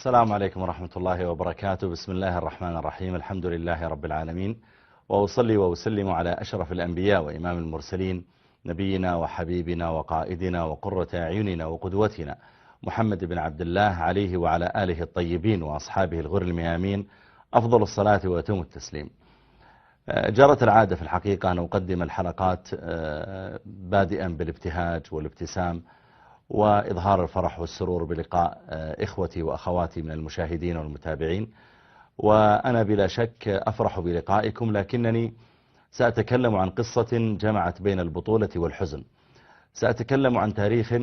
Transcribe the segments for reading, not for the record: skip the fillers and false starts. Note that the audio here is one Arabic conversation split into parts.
السلام عليكم ورحمة الله وبركاته. بسم الله الرحمن الرحيم. الحمد لله رب العالمين، وأصلي وأسلم على أشرف الأنبياء وإمام المرسلين، نبينا وحبيبنا وقائدنا وقرة أعيننا وقدوتنا محمد بن عبد الله، عليه وعلى آله الطيبين وأصحابه الغر الميامين أفضل الصلاة وأتم التسليم. جرت العادة في الحقيقة أن أقدم الحلقات بادئا بالابتهاج والابتسام وإظهار الفرح والسرور بلقاء إخوتي وأخواتي من المشاهدين والمتابعين، وأنا بلا شك أفرح بلقائكم، لكنني سأتكلم عن قصة جمعت بين البطولة والحزن. سأتكلم عن تاريخ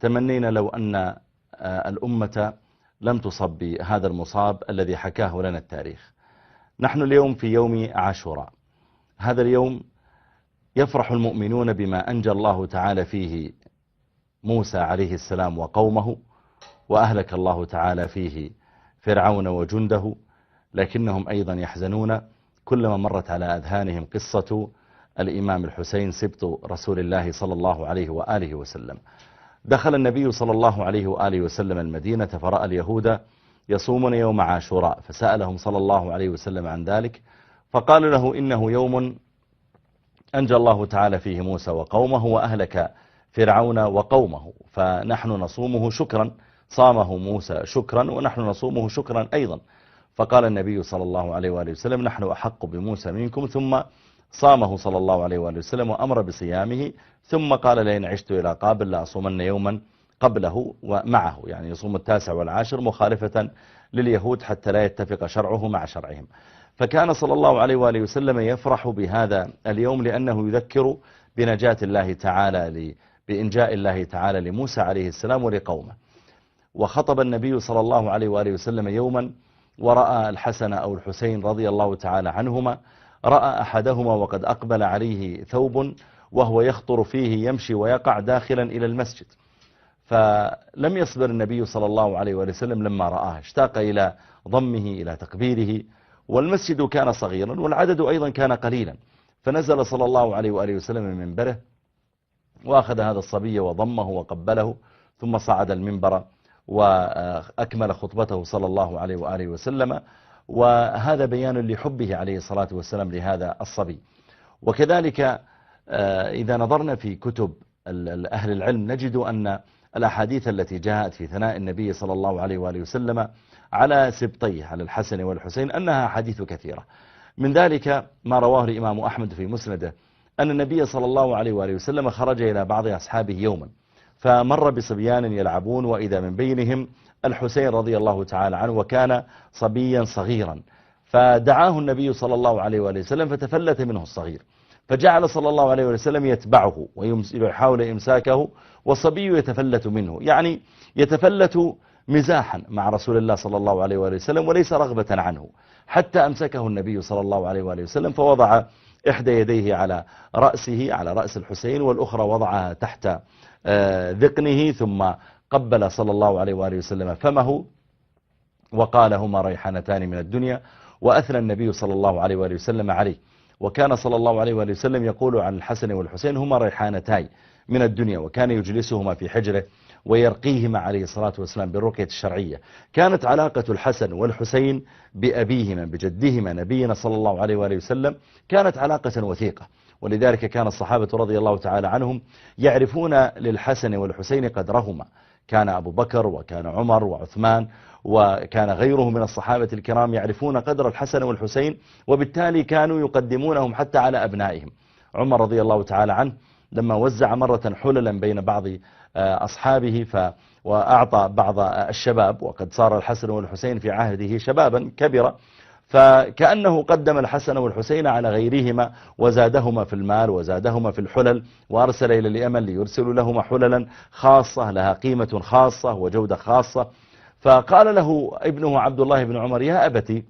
تمنينا لو أن الأمة لم تصب بهذا المصاب الذي حكاه لنا التاريخ. نحن اليوم في يوم عاشوراء. هذا اليوم يفرح المؤمنون بما أنجى الله تعالى فيه موسى عليه السلام وقومه، وأهلك الله تعالى فيه فرعون وجنده، لكنهم أيضا يحزنون كلما مرت على أذهانهم قصة الإمام الحسين سبط رسول الله صلى الله عليه وآله وسلم. دخل النبي صلى الله عليه وآله وسلم المدينة فرأى اليهود يصومون يوم عاشوراء، فسألهم صلى الله عليه وسلم عن ذلك، فقال له إنه يوم أنجى الله تعالى فيه موسى وقومه وأهلك فرعون وقومه، فنحن نصومه شكرا. صامه موسى شكرا ونحن نصومه شكرا أيضا. فقال النبي صلى الله عليه وآله وسلم نحن أحق بموسى منكم، ثم صامه صلى الله عليه وآله وسلم وأمر بصيامه، ثم قال لئن عشت إلى قابل لأصومن يوما قبله ومعه، يعني يصوم 9 والعاشر مخالفة لليهود حتى لا يتفق شرعه مع شرعهم. فكان صلى الله عليه وآله وسلم يفرح بهذا اليوم لأنه يذكر بنجاة الله تعالى بإنجاء الله تعالى لموسى عليه السلام ولقومه. وخطب النبي صلى الله عليه وآله وسلم يوما ورأى الحسن أو الحسين رضي الله تعالى عنهما، رأى أحدهما وقد أقبل عليه ثوب وهو يخطر فيه يمشي ويقع داخلا إلى المسجد، فلم يصبر النبي صلى الله عليه وآله وسلم لما رآه، اشتاق إلى ضمه إلى تقبيله، والمسجد كان صغيرا والعدد أيضا كان قليلا، فنزل صلى الله عليه وآله وسلم من منبره وأخذ هذا الصبي وضمه وقبله، ثم صعد المنبر وأكمل خطبته صلى الله عليه وآله وسلم، وهذا بيان لحبه عليه الصلاة والسلام لهذا الصبي. وكذلك إذا نظرنا في كتب أهل العلم نجد أن الأحاديث التي جاءت في ثناء النبي صلى الله عليه وآله وسلم على سبطيه على الحسن والحسين أنها أحاديث كثيرة. من ذلك ما رواه الإمام أحمد في مسنده أن النبي صلى الله عليه وآله وسلم خرج إلى بعض أصحابه يوما، فمر بصبيان يلعبون وإذا من بينهم الحسين رضي الله تعالى عنه، وكان صبيا صغيرا، فدعاه النبي صلى الله عليه وآله وسلم فتفلت منه الصغير، فجعل صلى الله عليه وسلم يتبعه ويحاول إمساكه والصبي يتفلت منه، يعني يتفلت مزاحا مع رسول الله صلى الله عليه وآله وسلم وليس رغبة عنه، حتى أمسكه النبي صلى الله عليه وآله وسلم فوضع إحدى يديه على رأسه على رأس الحسين والأخرى وضعها تحت ذقنه، ثم قبل صلى الله عليه وآله وسلم فمه وقال هما ريحانتان من الدنيا، وأثنى النبي صلى الله عليه وآله وسلم عليه. وكان صلى الله عليه وآله وسلم يقول عن الحسن والحسين هما ريحانتاي من الدنيا، وكان يجلسهما في حجره ويرقيهما عليه الصلاة والسلام بالرقية الشرعية. كانت علاقة الحسن والحسين بأبيهما بجدهما نبينا صلى الله عليه وآله وسلم كانت علاقة وثيقة، ولذلك كان الصحابة رضي الله تعالى عنهم يعرفون للحسن والحسين قدرهما. كان أبو بكر وكان عمر وعثمان وكان غيره من الصحابة الكرام يعرفون قدر الحسن والحسين، وبالتالي كانوا يقدمونهم حتى على أبنائهم. عمر رضي الله تعالى عنه لما وزع مرة حللا بين بعض أصحابه وأعطى بعض الشباب، وقد صار الحسن والحسين في عهده شبابا كبيرا، فكأنه قدم الحسن والحسين على غيرهما وزادهما في المال وزادهما في الحلل، وأرسل إلى اليمن ليرسل لهما حللا خاصة لها قيمة خاصة وجودة خاصة. فقال له ابنه عبد الله بن عمر يا أبتي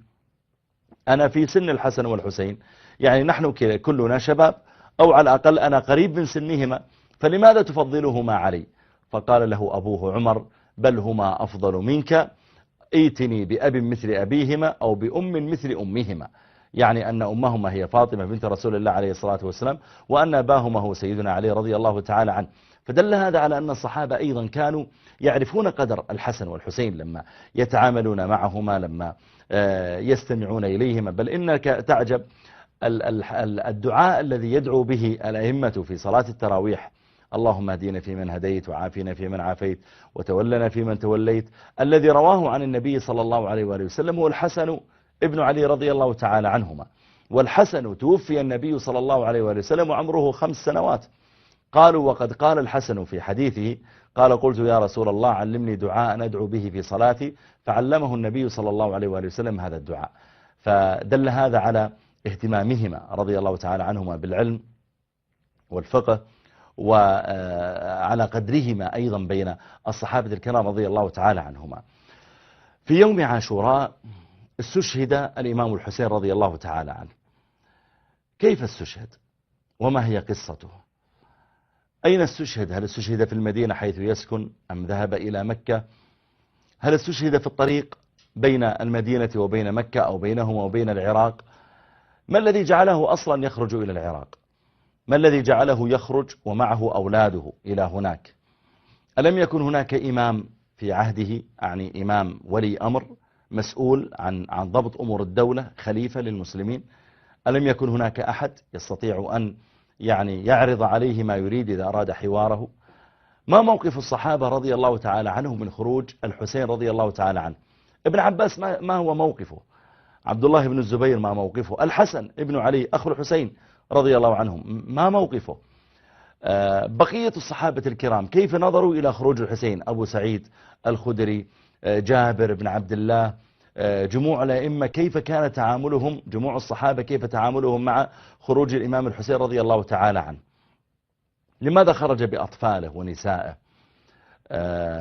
أنا في سن الحسن والحسين، يعني نحن كلنا شباب، أو على الأقل أنا قريب من سنهما، فلماذا تفضلهما علي؟ فقال له أبوه عمر بل هما أفضل منك، ائتني بأب مثل أبيهما أو بأم مثل أمهما. يعني أن أمهما هي فاطمة بنت رسول الله عليه الصلاة والسلام، وأن أباهما هو سيدنا علي رضي الله تعالى عنه. فدل هذا على أن الصحابة أيضا كانوا يعرفون قدر الحسن والحسين لما يتعاملون معهما، لما يستمعون إليهما. بل إنك تعجب الدعاء الذي يدعو به الأئمة في صلاة التراويح: اللهم اهدنا فيمن هديت، وعافنا فيمن عافيت، وتولنا فيمن توليت، الذي رواه عن النبي صلى الله عليه وآله وسلم هو الحسن ابن علي رضي الله تعالى عنهما. والحسن توفي النبي صلى الله عليه وآله وسلم وعمره 5 سنوات. قالوا: وقد قال الحسن في حديثه قال: قلت يا رسول الله علمني دعاء أدعو به في صلاتي، فعلمه النبي صلى الله عليه وآله وسلم هذا الدعاء. فدل هذا على اهتمامهما رضي الله تعالى عنهما بالعلم والفقه، وعلى قدرهما أيضا بين الصحابة الكرام رضي الله تعالى عنهما. في يوم عاشوراء استشهد الإمام الحسين رضي الله تعالى عنه. كيف استشهد؟ وما هي قصته؟ أين استشهد؟ هل استشهد في المدينة حيث يسكن أم ذهب إلى مكة؟ هل استشهد في الطريق بين المدينة وبين مكة أو بينهما وبين العراق؟ ما الذي جعله أصلا يخرج إلى العراق؟ ما الذي جعله يخرج ومعه أولاده إلى هناك؟ ألم يكن هناك إمام في عهده، يعني إمام ولي أمر مسؤول عن ضبط أمور الدولة، خليفة للمسلمين؟ ألم يكن هناك أحد يستطيع أن يعرض عليه ما يريد إذا أراد حواره؟ ما موقف الصحابة رضي الله تعالى عنهم من خروج الحسين رضي الله تعالى عنه؟ ابن عباس ما هو موقفه؟ عبد الله بن الزبير ما موقفه؟ الحسن ابن علي أخو الحسين رضي الله عنهم ما موقفه؟ بقية الصحابة الكرام كيف نظروا إلى خروج الحسين؟ أبو سعيد الخدري، جابر بن عبد الله، جموع الأئمة، كيف كان تعاملهم؟ جموع الصحابة كيف تعاملهم مع خروج الإمام الحسين رضي الله تعالى عنه؟ لماذا خرج بأطفاله ونسائه؟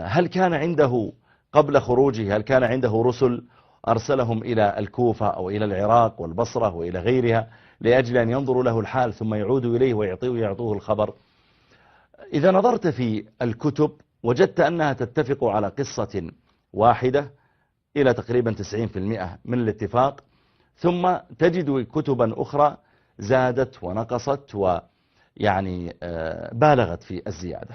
هل كان عنده قبل خروجه، هل كان عنده رسل أرسلهم إلى الكوفة أو إلى العراق والبصرة وإلى غيرها لأجل أن ينظروا له الحال ثم يعودوا إليه ويعطوه الخبر؟ إذا نظرت في الكتب وجدت أنها تتفق على قصة واحدة إلى تقريبا 90% من الاتفاق، ثم تجد كتبا أخرى زادت ونقصت بالغت في الزيادة.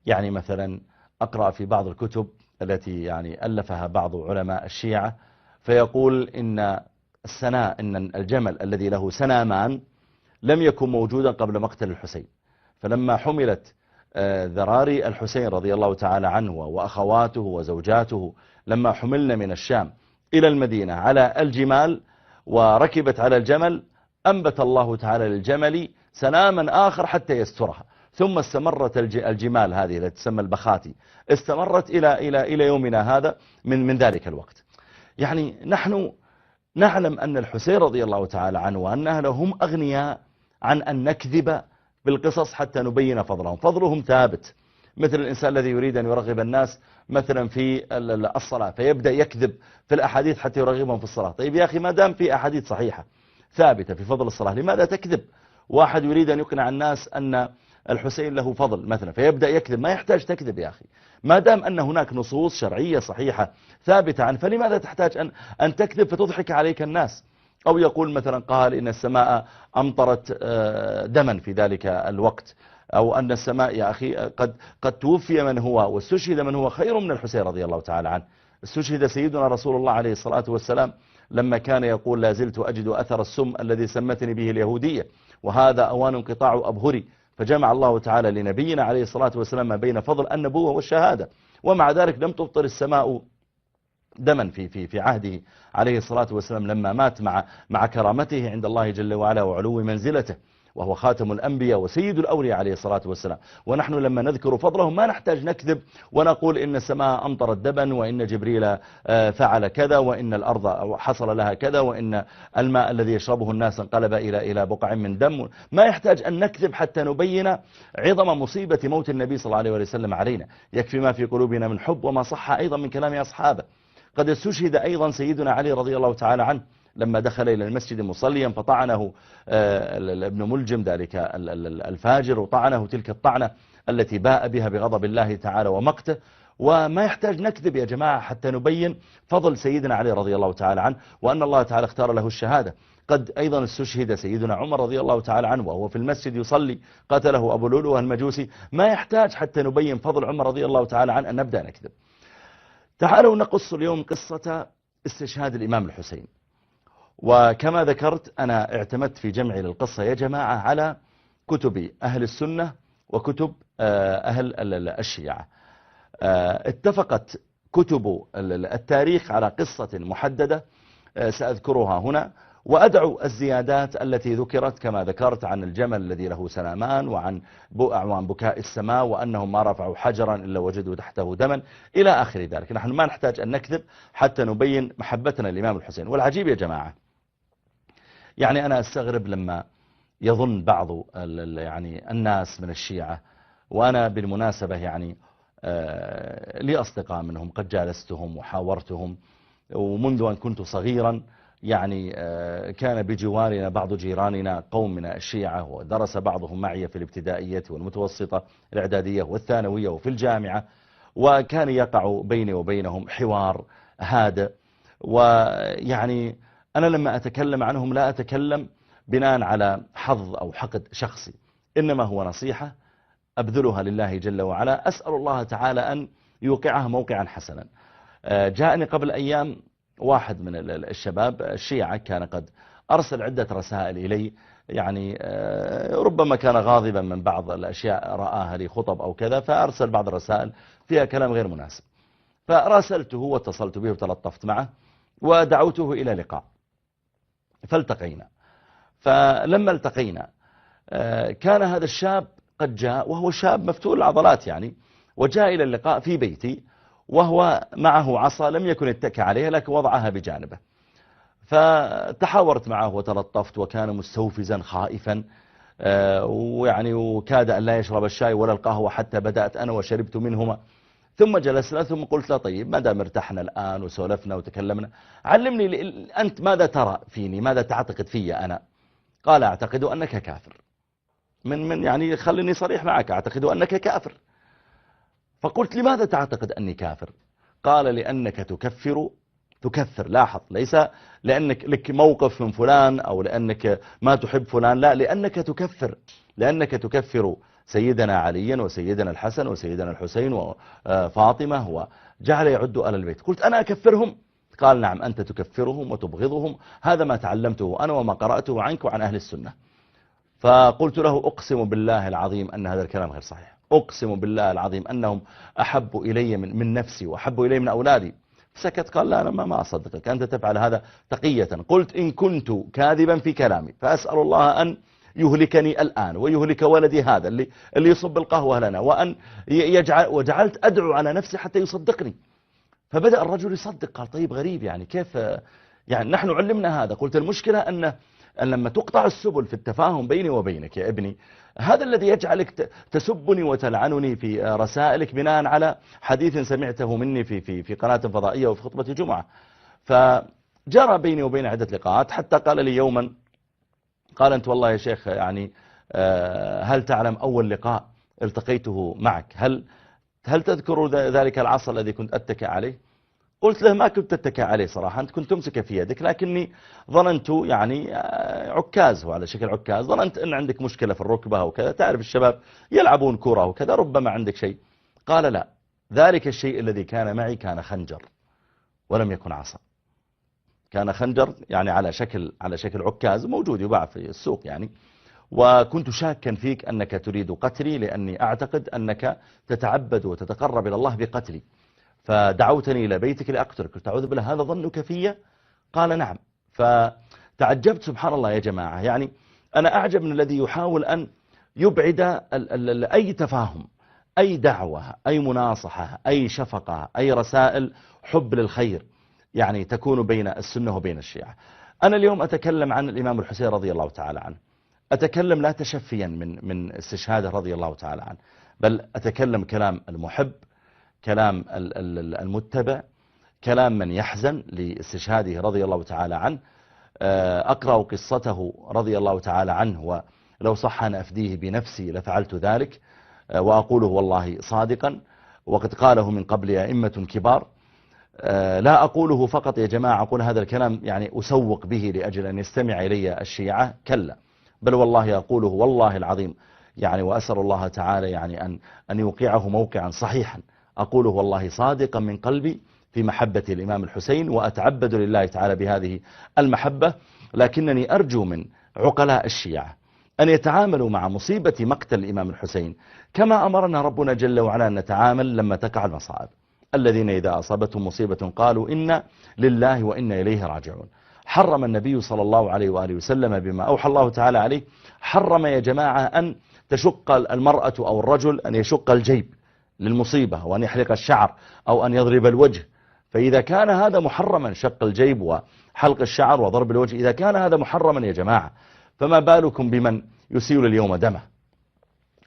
يعني مثلا أقرأ في بعض الكتب التي ألفها بعض علماء الشيعة، فيقول إن الجمل الذي له سنامان لم يكن موجودا قبل مقتل الحسين، فلما حملت ذراري الحسين رضي الله تعالى عنه وأخواته وزوجاته لما حملنا من الشام إلى المدينة على الجمال وركبت على الجمل، أنبت الله تعالى للجمل سناما آخر حتى يسترها، ثم استمرت الجمال هذه التي تسمى البخاتي، استمرت إلى يومنا هذا من ذلك الوقت. يعني نحن نعلم أن الحسين رضي الله تعالى عنه وأن أهله هم أغنياء عن أن نكذب بالقصص حتى نبين فضلهم. فضلهم ثابت، مثل الإنسان الذي يريد أن يرغب الناس مثلا في الصلاة فيبدأ يكذب في الأحاديث حتى يرغبهم في الصلاة. طيب يا أخي، ما دام في أحاديث صحيحة ثابتة في فضل الصلاة لماذا تكذب؟ واحد يريد أن يقنع الناس أن الحسين له فضل مثلا فيبدأ يكذب، ما يحتاج تكذب يا أخي، ما دام أن هناك نصوص شرعية صحيحة ثابتة عنه، فلماذا تحتاج أن تكذب فتضحك عليك الناس؟ أو يقول مثلا قال إن السماء أمطرت دما في ذلك الوقت، أو أن السماء يا أخي قد توفي من هو واستشهد من هو خير من الحسين رضي الله تعالى عنه. استشهد سيدنا رسول الله عليه الصلاة والسلام لما كان يقول: لا زلت أجد أثر السم الذي سمتني به اليهودية، وهذا أوان انقطاع أبهري. فجمع الله تعالى لنبينا عليه الصلاة والسلام ما بين فضل النبوة والشهادة، ومع ذلك لم تبطل السماء دما في عهده عليه الصلاة والسلام لما مات مع كرامته عند الله جل وعلا وعلو منزلته، وهو خاتم الأنبياء وسيد الأولياء عليه الصلاة والسلام. ونحن لما نذكر فضله ما نحتاج نكذب ونقول إن السماء أمطرت دبا، وإن جبريل فعل كذا، وإن الأرض حصل لها كذا، وإن الماء الذي يشربه الناس انقلب إلى بقع من دم. ما يحتاج أن نكذب حتى نبين عظم مصيبة موت النبي صلى الله عليه وسلم علينا. يكفي ما في قلوبنا من حب، وما صح أيضا من كلام أصحابه. قد استشهد أيضا سيدنا علي رضي الله تعالى عنه لما دخل إلى المسجد مصليا فطعنه ابن ملجم ذلك الفاجر، وطعنه تلك الطعنة التي باء بها بغضب الله تعالى ومقته. وما يحتاج نكذب يا جماعة حتى نبين فضل سيدنا علي رضي الله تعالى عنه، وأن الله تعالى اختار له الشهادة. قد أيضا استشهد سيدنا عمر رضي الله تعالى عنه وهو في المسجد يصلي، قتله أبو لؤلؤة المجوسي. ما يحتاج حتى نبين فضل عمر رضي الله تعالى عنه أن نبدأ نكذب. تعالوا نقص اليوم قصة استشهاد الإمام الحسين. وكما ذكرت أنا اعتمدت في جمعي للقصة يا جماعة على كتب أهل السنة وكتب أهل الشيعة. اتفقت كتب التاريخ على قصة محددة سأذكرها هنا، وأدعو الزيادات التي ذكرت كما ذكرت عن الجمل الذي له سلامان، وعن بكاء السماء، وأنهم ما رفعوا حجرا إلا وجدوا تحته دما إلى آخر ذلك. نحن ما نحتاج أن نكذب حتى نبين محبتنا للإمام الحسين. والعجيب يا جماعة، يعني أنا أستغرب لما يظن بعض يعني الناس من الشيعة، وأنا بالمناسبة يعني لي أصدقاء منهم قد جالستهم وحاورتهم، ومنذ أن كنت صغيرا يعني كان بجوارنا بعض جيراننا قوم من الشيعة، ودرس بعضهم معي في الابتدائية والمتوسطة الإعدادية والثانوية وفي الجامعة، وكان يقع بيني وبينهم حوار هادئ. ويعني أنا لما أتكلم عنهم لا أتكلم بناء على حظ أو حقد شخصي، إنما هو نصيحة أبذلها لله جل وعلا، أسأل الله تعالى أن يوقعها موقعا حسنا. جاءني قبل أيام واحد من الشباب الشيعة، كان قد أرسل عدة رسائل إلي، يعني ربما كان غاضبا من بعض الأشياء رآها لي خطب أو كذا، فأرسل بعض الرسائل فيها كلام غير مناسب، فراسلته واتصلت به وتلطفت معه ودعوته إلى لقاء، فالتقينا. فلما التقينا كان هذا الشاب قد جاء، وهو شاب مفتول العضلات يعني، وجاء إلى اللقاء في بيتي وهو معه عصا لم يكن يتكى عليها لكن وضعها بجانبه. فتحاورت معه وتلطفت، وكان مستوفزا خائفا، ويعني وكاد أن لا يشرب الشاي ولا القهوة حتى بدأت أنا وشربت منهما. ثم جلسنا، ثم قلت له طيب ما دام ارتحنا الآن وسولفنا وتكلمنا، علمني أنت ماذا ترى فيني، ماذا تعتقد في أنا؟ قال أعتقد أنك كافر. من يعني خليني صريح معك، أعتقد أنك كافر. فقلت لماذا تعتقد أني كافر؟ قال لأنك تكفر، لاحظ، ليس لأنك لك موقف من فلان أو لأنك ما تحب فلان، لا، لأنك تكفر سيدنا عليا وسيدنا الحسن وسيدنا الحسين وفاطمة، وجعل يعد آل البيت. قلت أنا أكفرهم؟ قال نعم، أنت تكفرهم وتبغضهم، هذا ما تعلمته أنا وما قرأته عنك وعن أهل السنة. فقلت له أقسم بالله العظيم أن هذا الكلام غير صحيح، أقسم بالله العظيم أنهم أحب إلي من نفسي وأحب إلي من أولادي. سكت، قال لا أنا ما أصدقك، أنت تفعل هذا تقية. قلت إن كنت كاذبا في كلامي فأسأل الله أن يهلكني الآن ويهلك ولدي هذا اللي يصب القهوة لنا، وأن وجعلت أدعو على نفسي حتى يصدقني. فبدأ الرجل يصدق، قال طيب غريب يعني كيف، يعني نحن علمنا هذا. قلت المشكلة أن لما تقطع السبل في التفاهم بيني وبينك يا ابني، هذا الذي يجعلك تسبني وتلعنني في رسائلك بناء على حديث سمعته مني في قناة فضائية وفي خطبة جمعة. فجرى بيني وبين عدة لقاءات، حتى قال لي يوما، قال أنت والله يا شيخ يعني هل تعلم أول لقاء التقيته معك هل تذكر ذلك العصا الذي كنت أتكئ عليه؟ قلت له ما كنت أتكئ عليه صراحة، أنت كنت تمسك في يدك، لكني ظننت يعني عكاز، وعلى شكل عكاز، ظننت أن عندك مشكلة في الركبة وكذا، تعرف الشباب يلعبون كرة وكذا، ربما عندك شيء. قال لا، ذلك الشيء الذي كان معي كان خنجر ولم يكن عصا، كان خنجر يعني على شكل عكاز موجود يباع في السوق يعني، وكنت شاكا فيك أنك تريد قتلي، لأني أعتقد أنك تتعبد وتتقرب إلى الله بقتلي، فدعوتني إلى بيتك لأقتلك. قلت أعوذ بالله، هذا ظنك في؟ قال نعم. فتعجبت سبحان الله يا جماعة، يعني أنا أعجب من الذي يحاول أن يبعد أي تفاهم، أي دعوة، أي مناصحة، أي شفقة، أي رسائل حب للخير يعني تكون بين السنة وبين الشيعة. أنا اليوم أتكلم عن الإمام الحسين رضي الله تعالى عنه، أتكلم لا تشفيا من استشهاده رضي الله تعالى عنه، بل أتكلم كلام المحب، كلام المتبع، كلام من يحزن لاستشهاده رضي الله تعالى عنه. أقرأ قصته رضي الله تعالى عنه، ولو صح أن أفديه بنفسي لفعلت ذلك، وأقوله والله صادقا، وقد قاله من قبل أئمة كبار. لا أقوله فقط يا جماعة، أقول هذا الكلام يعني أسوق به لأجل أن يستمع إلي الشيعة، كلا، بل والله أقوله والله العظيم يعني، وأسأل الله تعالى يعني أن يوقعه موقعا صحيحا، أقوله والله صادقا من قلبي في محبة الإمام الحسين، وأتعبد لله تعالى بهذه المحبة. لكنني أرجو من عقلاء الشيعة أن يتعاملوا مع مصيبة مقتل الإمام الحسين كما أمرنا ربنا جل وعلا أن نتعامل لما تقع المصائب. الذين إذا أصابتهم مصيبة قالوا إنا لله وإنا إليه راجعون. حرم النبي صلى الله عليه وآله وسلم بما أوحى الله تعالى عليه، حرم يا جماعة أن تشق المرأة أو الرجل أن يشق الجيب للمصيبة، وأن يحلق الشعر أو أن يضرب الوجه. فإذا كان هذا محرما، شق الجيب وحلق الشعر وضرب الوجه، إذا كان هذا محرما يا جماعة، فما بالكم بمن يسيل اليوم دمه،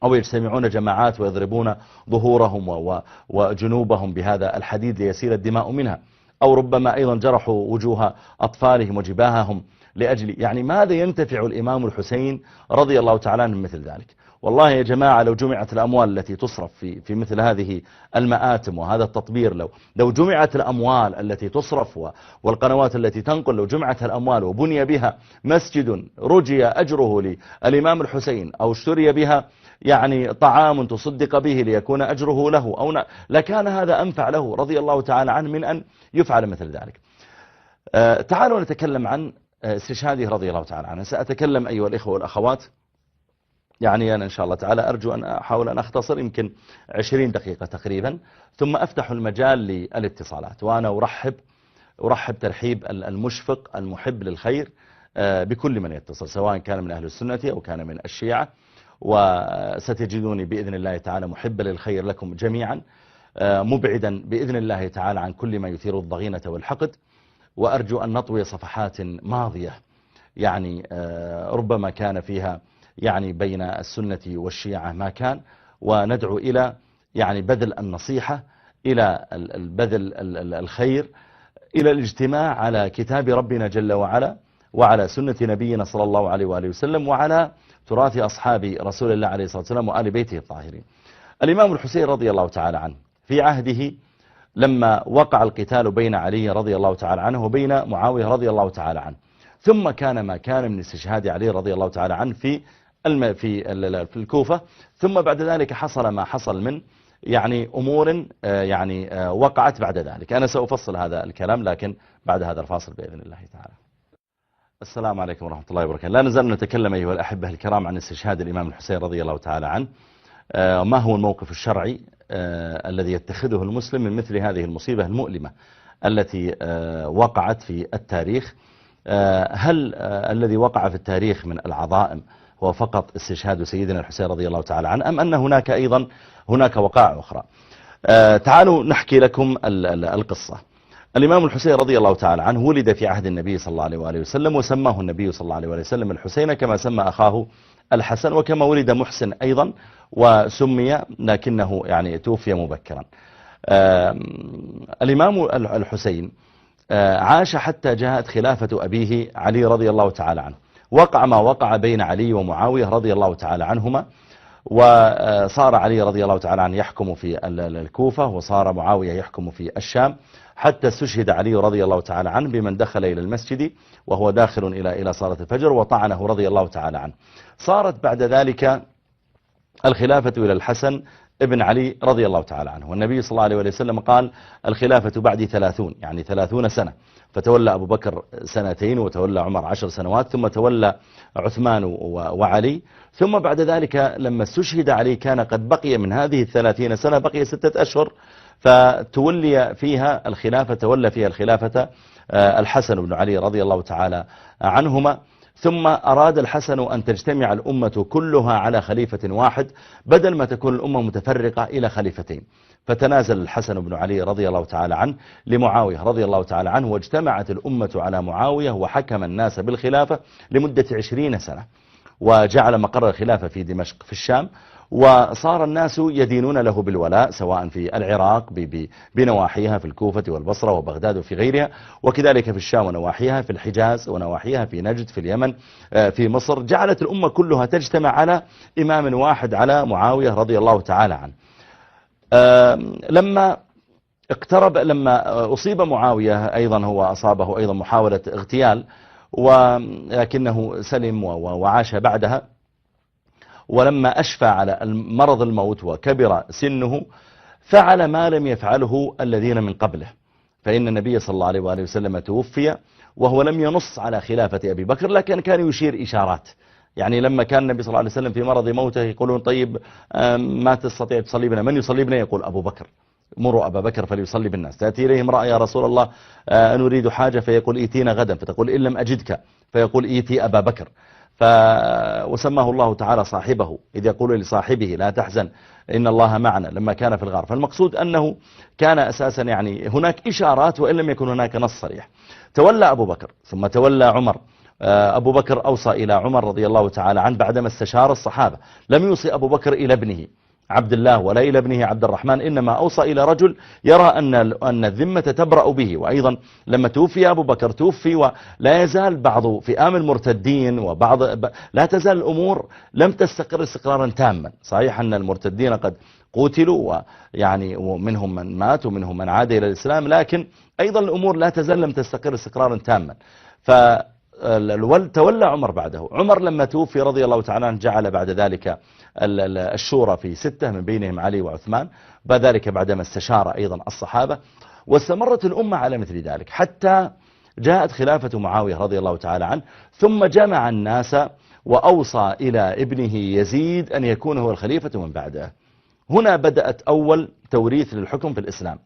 أو يجتمعون جماعات ويضربون ظهورهم وجنوبهم بهذا الحديد ليسيل الدماء منها، أو ربما أيضا جرحوا وجوه أطفالهم وجباههم لأجل يعني ماذا ينتفع الإمام الحسين رضي الله تعالى عنه مثل ذلك؟ والله يا جماعة لو جمعت الأموال التي تصرف في مثل هذه المآتم وهذا التطبير، لو جمعت الأموال التي تصرف والقنوات التي تنقل، لو جمعت الأموال وبني بها مسجد رجي أجره للإمام الحسين، أو اشتري بها يعني طعام تصدق به ليكون أجره له، أو لكان هذا أنفع له رضي الله تعالى عنه من أن يفعل مثل ذلك. تعالوا نتكلم عن استشهاده رضي الله تعالى عنه. سأتكلم أيها الإخوة والأخوات، يعني أنا إن شاء الله تعالى أرجو أن أحاول أن أختصر يمكن 20 دقيقة تقريبا، ثم أفتح المجال للاتصالات. وأنا أرحب ترحيب المشفق المحب للخير بكل من يتصل، سواء كان من أهل السنة أو كان من الشيعة، وستجدوني بإذن الله تعالى محب للخير لكم جميعا، مبعدا بإذن الله تعالى عن كل ما يثير الضغينة والحقد. وأرجو أن نطوي صفحات ماضية يعني ربما كان فيها يعني بين السنة والشيعة ما كان، وندعو إلى يعني بذل النصيحة، إلى البذل الخير، إلى الاجتماع على كتاب ربنا جل وعلا، وعلى سنة نبينا صلى الله عليه وآله وسلم، وعلى تراث أصحاب رسول الله عليه الصلاة والسلام وآل بيته الطاهرين. الإمام الحسين رضي الله تعالى عنه في عهده لما وقع القتال بين علي رضي الله تعالى عنه وبين معاوية رضي الله تعالى عنه، ثم كان ما كان من استشهاد علي رضي الله تعالى عنه في الكوفة، ثم بعد ذلك حصل ما حصل من يعني أمور يعني وقعت بعد ذلك. أنا سأفصل هذا الكلام لكن بعد هذا الفاصل بإذن الله تعالى. السلام عليكم ورحمة الله وبركاته. لا نزال نتكلم أيها الأحبة الكرام عن استشهاد الإمام الحسين رضي الله تعالى عنه. ما هو الموقف الشرعي الذي يتخذه المسلم من مثل هذه المصيبة المؤلمة التي وقعت في التاريخ؟ هل الذي وقع في التاريخ من العظائم هو فقط استشهاد سيدنا الحسين رضي الله تعالى عنه، أم أن هناك أيضا وقائع أخرى؟ تعالوا نحكي لكم القصة. الإمام الحسين رضي الله تعالى عنه ولد في عهد النبي صلى الله عليه وآله وسلم، وسماه النبي صلى الله عليه وآله وسلم الحسين كما سمى أخاه الحسن، وكما ولد محسن أيضا وسمي لكنه يعني توفي مبكرا. الإمام الحسين عاش حتى جاءت خلافة أبيه علي رضي الله تعالى عنه. وقع ما وقع بين علي ومعاوية رضي الله تعالى عنهما، وصار علي رضي الله تعالى عنه يحكم في الكوفة، وصار معاوية يحكم في الشام، حتى استشهد علي رضي الله تعالى عنه بمن دخل إلى المسجد وهو داخل إلى صلاة الفجر، وطعنه رضي الله تعالى عنه. صارت بعد ذلك الخلافة إلى الحسن ابن علي رضي الله تعالى عنه، والنبي صلى الله عليه وسلم قال الخلافة بعد 30 يعني 30 سنة، فتولى أبو بكر 2 وتولى عمر 10 سنوات، ثم تولى عثمان وعلي، ثم بعد ذلك لما استشهد علي كان قد بقي من هذه 30 سنة بقي 6 أشهر، فتولى فيها الخلافة الحسن بن علي رضي الله تعالى عنهما. ثم أراد الحسن أن تجتمع الأمة كلها على خليفة واحد بدل ما تكون الأمة متفرقة إلى خليفتين، فتنازل الحسن بن علي رضي الله تعالى عنه لمعاوية رضي الله تعالى عنه، واجتمعت الأمة على معاوية، وحكم الناس بالخلافة لمدة 20 سنة، وجعل مقر الخلافة في دمشق في الشام، وصار الناس يدينون له بالولاء سواء في العراق بنواحيها في الكوفة والبصرة وبغداد وفي غيرها، وكذلك في الشام ونواحيها، في الحجاز ونواحيها، في نجد، في اليمن، في مصر. جعلت الأمة كلها تجتمع على إمام واحد، على معاوية رضي الله تعالى عنه. لما اقترب لما أصيب معاوية أيضا، هو أصابه أيضا محاولة اغتيال، ولكنه سلم وعاش بعدها. ولما أشفى على مرض الموت وكبر سنه فعل ما لم يفعله الذين من قبله، فإن النبي صلى الله عليه وآله وسلم توفي وهو لم ينص على خلافة أبي بكر، لكن كان يشير إشارات. يعني لما كان النبي صلى الله عليه وسلم في مرض موته يقولون طيب ما تستطيع تصلي بنا، من يصلي بنا؟ يقول أبو بكر، مروا أبا بكر فليصلي بالناس. تأتي إليه امرأة يا رسول الله نريد حاجة، فيقول إيتينا غدا، فتقول إن لم أجدك، فيقول إيتي أبا بكر. وسماه الله تعالى صاحبه، إذ يقول لصاحبه لا تحزن إن الله معنا لما كان في الغار. فالمقصود أنه كان أساسا يعني هناك إشارات وإن لم يكن هناك نص صريح. تولى أبو بكر ثم تولى عمر. أبو بكر أوصى إلى عمر رضي الله تعالى عنه بعدما استشار الصحابة. لم يوصي أبو بكر إلى ابنه عبد الله ولا إلى ابنه عبد الرحمن، إنما أوصى إلى رجل يرى أن الذمة تبرأ به. وأيضا لما توفي أبو بكر توفي ولا يزال بعض فئام المرتدين وبعض لا تزال الأمور لم تستقر استقرارا تاما. صحيح أن المرتدين قد قتلوا ويعني ومنهم من مات ومنهم من عاد إلى الإسلام، لكن أيضا الأمور لا تزال لم تستقر استقرارا تاما. تولى عمر بعده. عمر لما توفي رضي الله تعالى عنه جعل بعد ذلك الشورى في 6 من بينهم علي وعثمان، بعد ذلك بعدما استشار أيضا الصحابة. واستمرت الأمة على مثل ذلك حتى جاءت خلافة معاوية رضي الله تعالى عنه، ثم جمع الناس وأوصى إلى ابنه يزيد أن يكون هو الخليفة من بعده. هنا بدأت أول توريث للحكم في الإسلام.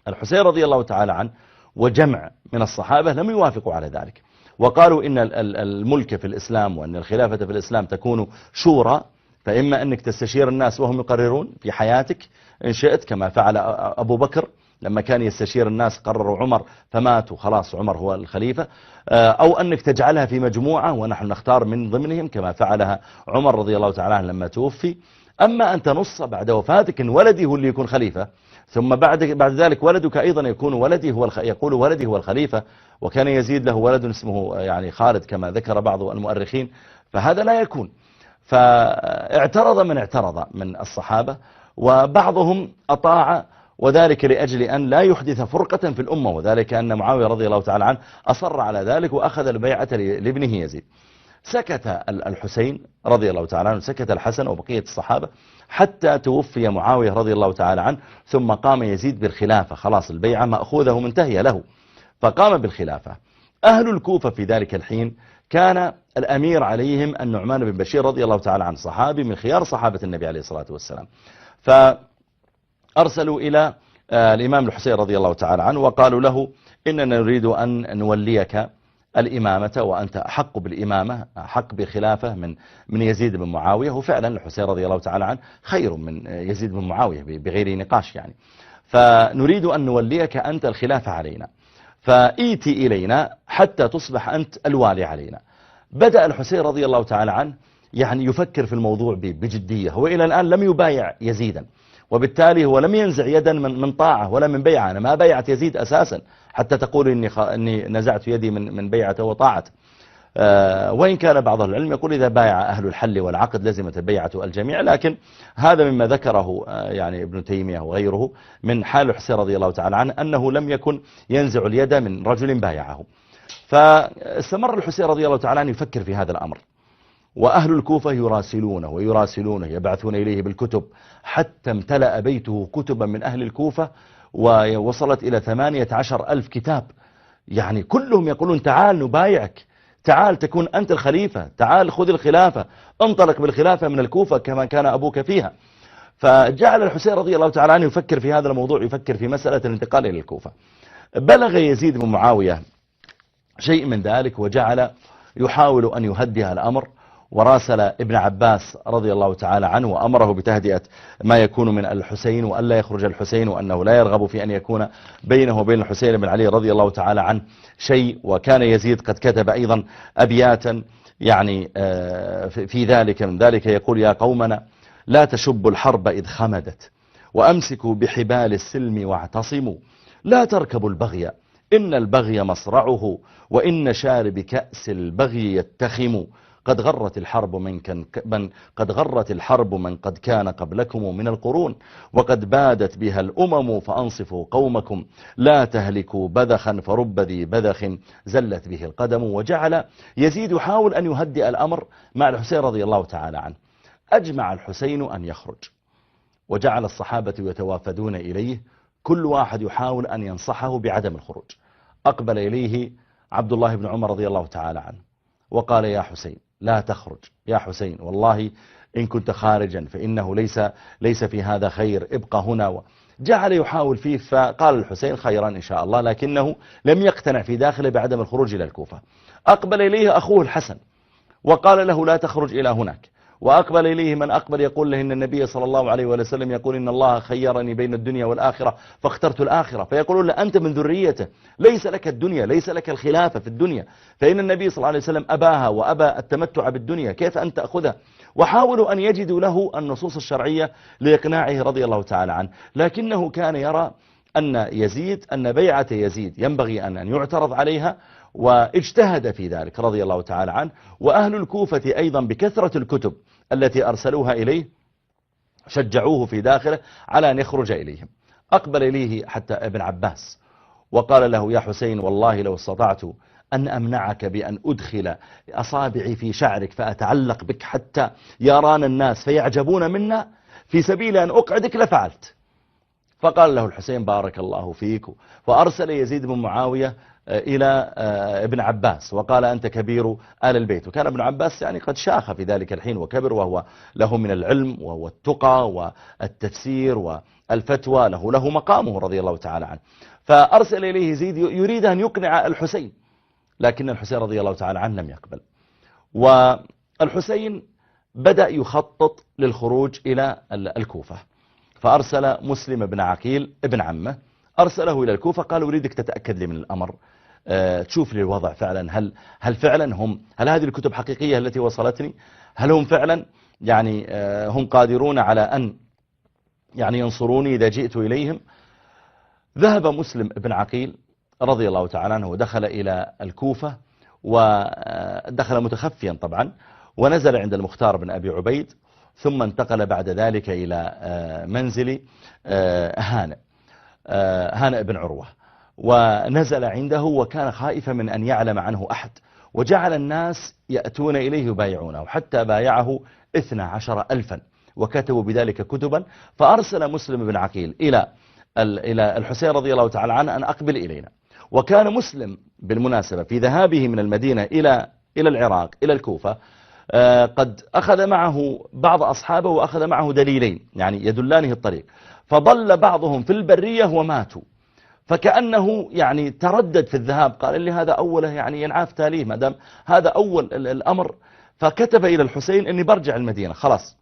الحسين رضي الله تعالى عنه وجمع من الصحابة لم يوافقوا على ذلك، وقالوا إن الملك في الإسلام وأن الخلافة في الإسلام تكون شورى، فإما أنك تستشير الناس وهم يقررون في حياتك إن شئت كما فعل أبو بكر لما كان يستشير الناس قرروا عمر فمات وخلاص عمر هو الخليفة، أو أنك تجعلها في مجموعة ونحن نختار من ضمنهم كما فعلها عمر رضي الله تعالى عنه لما توفي. أما أن تنص بعد وفاتك إن ولدي هو اللي يكون خليفة، ثم بعد ذلك ولدك أيضا يكون يقول ولدي هو الخليفة، وكان يزيد له ولد اسمه يعني خالد كما ذكر بعض المؤرخين، فهذا لا يكون. فاعترض من اعترض من الصحابة، وبعضهم أطاع، وذلك لأجل أن لا يحدث فرقة في الأمة، وذلك أن معاوية رضي الله تعالى عنه أصر على ذلك وأخذ البيعة لابنه يزيد. سكت الحسين رضي الله تعالى عنه، سكت الحسن وبقية الصحابة حتى توفي معاوية رضي الله تعالى عنه، ثم قام يزيد بالخلافة. خلاص البيعة مأخوذة منتهية له، فقام بالخلافة. أهل الكوفة في ذلك الحين كان الأمير عليهم النعمان بن بشير رضي الله تعالى عنه، صحابي من خيار صحابة النبي عليه الصلاة والسلام. فأرسلوا إلى الإمام الحسين رضي الله تعالى عنه وقالوا له إننا نريد أن نوليك الإمامة، وأنت أحق بالإمامة، أحق بخلافة من يزيد بن معاوية. وفعلا الحسين رضي الله تعالى عنه خير من يزيد بن معاوية بغير نقاش يعني. فنريد أن نوليك أنت الخلافة علينا، فإيتي إلينا حتى تصبح أنت الوالي علينا. بدأ الحسين رضي الله تعالى عنه يعني يفكر في الموضوع بجدية. هو إلى الآن لم يبايع يزيدا، وبالتالي هو لم ينزع يدا من طاعة ولا من بيعة. أنا ما بايعت يزيد أساسا حتى تقول إني نزعت يدي من بيعته وطاعته. وإن كان بعض العلم يقول إذا بايع أهل الحل والعقد لزمت البيعة الجميع، لكن هذا مما ذكره يعني ابن تيمية وغيره من حال الحسين رضي الله تعالى عنه أنه لم يكن ينزع اليد من رجل بايعه. فاستمر الحسين رضي الله تعالى عنه يفكر في هذا الأمر، وأهل الكوفة يراسلونه يبعثون إليه بالكتب، حتى امتلأ بيته كتبا من أهل الكوفة ووصلت إلى 18,000 كتاب. يعني كلهم يقولون تعال نبايعك، تعال تكون أنت الخليفة، تعال خذ الخلافة، انطلق بالخلافة من الكوفة كما كان أبوك فيها. فجعل الحسين رضي الله تعالى عنه يفكر في هذا الموضوع، يفكر في مسألة الانتقال إلى الكوفة. بلغ يزيد بن معاوية شيء من ذلك، وجعل يحاول أن يهدئ الأمر، وراسل ابن عباس رضي الله تعالى عنه وأمره بتهدئة ما يكون من الحسين، وألا يخرج الحسين، وأنه لا يرغب في أن يكون بينه وبين الحسين بن علي رضي الله تعالى عنه شيء. وكان يزيد قد كتب أيضا أبياتا يعني في ذلك من ذلك يقول: يا قومنا لا تشبوا الحرب إذ خمدت، وأمسكوا بحبال السلم واعتصموا، لا تركبوا البغي إن البغي مصرعه، وإن شارب كأس البغي يتخم، قد غرت الحرب من قد كان قبلكم من القرون، وقد بادت بها الأمم فأنصفوا قومكم، لا تهلكوا بذخا فرب ذي بذخ زلت به القدم. وجعل يزيد يحاول أن يهدئ الأمر مع الحسين رضي الله تعالى عنه. أجمع الحسين أن يخرج، وجعل الصحابة يتوافدون إليه، كل واحد يحاول أن ينصحه بعدم الخروج. أقبل إليه عبد الله بن عمر رضي الله تعالى عنه وقال: يا حسين لا تخرج، يا حسين والله إن كنت خارجا فإنه ليس في هذا خير، ابقى هنا. جعل يحاول فيه، فقال الحسين: خيرا إن شاء الله، لكنه لم يقتنع في داخله بعدم الخروج إلى الكوفة. أقبل إليه أخوه الحسن وقال له: لا تخرج إلى هناك. وأقبل إليه من أقبل يقول له إن النبي صلى الله عليه وسلم يقول إن الله خيرني بين الدنيا والآخرة فاخترت الآخرة. فيقولون له: أنت من ذريته، ليس لك الدنيا، ليس لك الخلافة في الدنيا، فإن النبي صلى الله عليه وسلم أباها وأبى التمتع بالدنيا، كيف أن تأخذها؟ وحاولوا أن يجدوا له النصوص الشرعية لإقناعه رضي الله تعالى عنه، لكنه كان يرى أن بيعة يزيد ينبغي أن يعترض عليها، واجتهد في ذلك رضي الله تعالى عنه. وأهل الكوفة أيضا بكثرة الكتب التي أرسلوها إليه شجعوه في داخله على أن يخرج إليهم. أقبل إليه حتى ابن عباس وقال له: يا حسين والله لو استطعت أن أمنعك بأن أدخل أصابعي في شعرك فأتعلق بك حتى يرانا الناس فيعجبون منا في سبيل أن أقعدك لفعلت. فقال له الحسين: بارك الله فيك. فأرسل يزيد بن معاوية إلى ابن عباس وقال: أنت كبير آل البيت. وكان ابن عباس يعني قد شاخ في ذلك الحين وكبر، وهو له من العلم وهو التقى والتفسير والفتوى، له مقامه رضي الله تعالى عنه. فأرسل إليه يزيد يريد أن يقنع الحسين، لكن الحسين رضي الله تعالى عنه لم يقبل. والحسين بدأ يخطط للخروج إلى الكوفة، فأرسل مسلم بن عقيل ابن عمه، أرسله إلى الكوفة، قال: أريدك تتأكد لي من الأمر، تشوف لي الوضع فعلا، هل فعلا هل هذه الكتب حقيقية التي وصلتني؟ هل هم فعلا يعني هم قادرون على أن يعني ينصروني إذا جئت إليهم؟ ذهب مسلم بن عقيل رضي الله تعالى عنه ودخل إلى الكوفة، ودخل متخفيا طبعا، ونزل عند المختار بن أبي عبيد، ثم انتقل بعد ذلك إلى منزل هانئ بن عروة، ونزل عنده، وكان خائفا من أن يعلم عنه أحد، وجعل الناس يأتون إليه يبايعونه، حتى بايعه 12,000 وكتبوا بذلك كتبا. فأرسل مسلم بن عقيل إلى الحسين رضي الله تعالى عنه أن أقبل إلينا. وكان مسلم بالمناسبة في ذهابه من المدينة إلى العراق إلى الكوفة قد أخذ معه بعض أصحابه، وأخذ معه دليلين يعني يدلانه الطريق، فضل بعضهم في البرية وماتوا، فكأنه يعني تردد في الذهاب، قال لي هذا أوله يعني ينعاف تاليه، ما دام هذا أول الأمر. فكتب إلى الحسين أني برجع المدينة خلاص،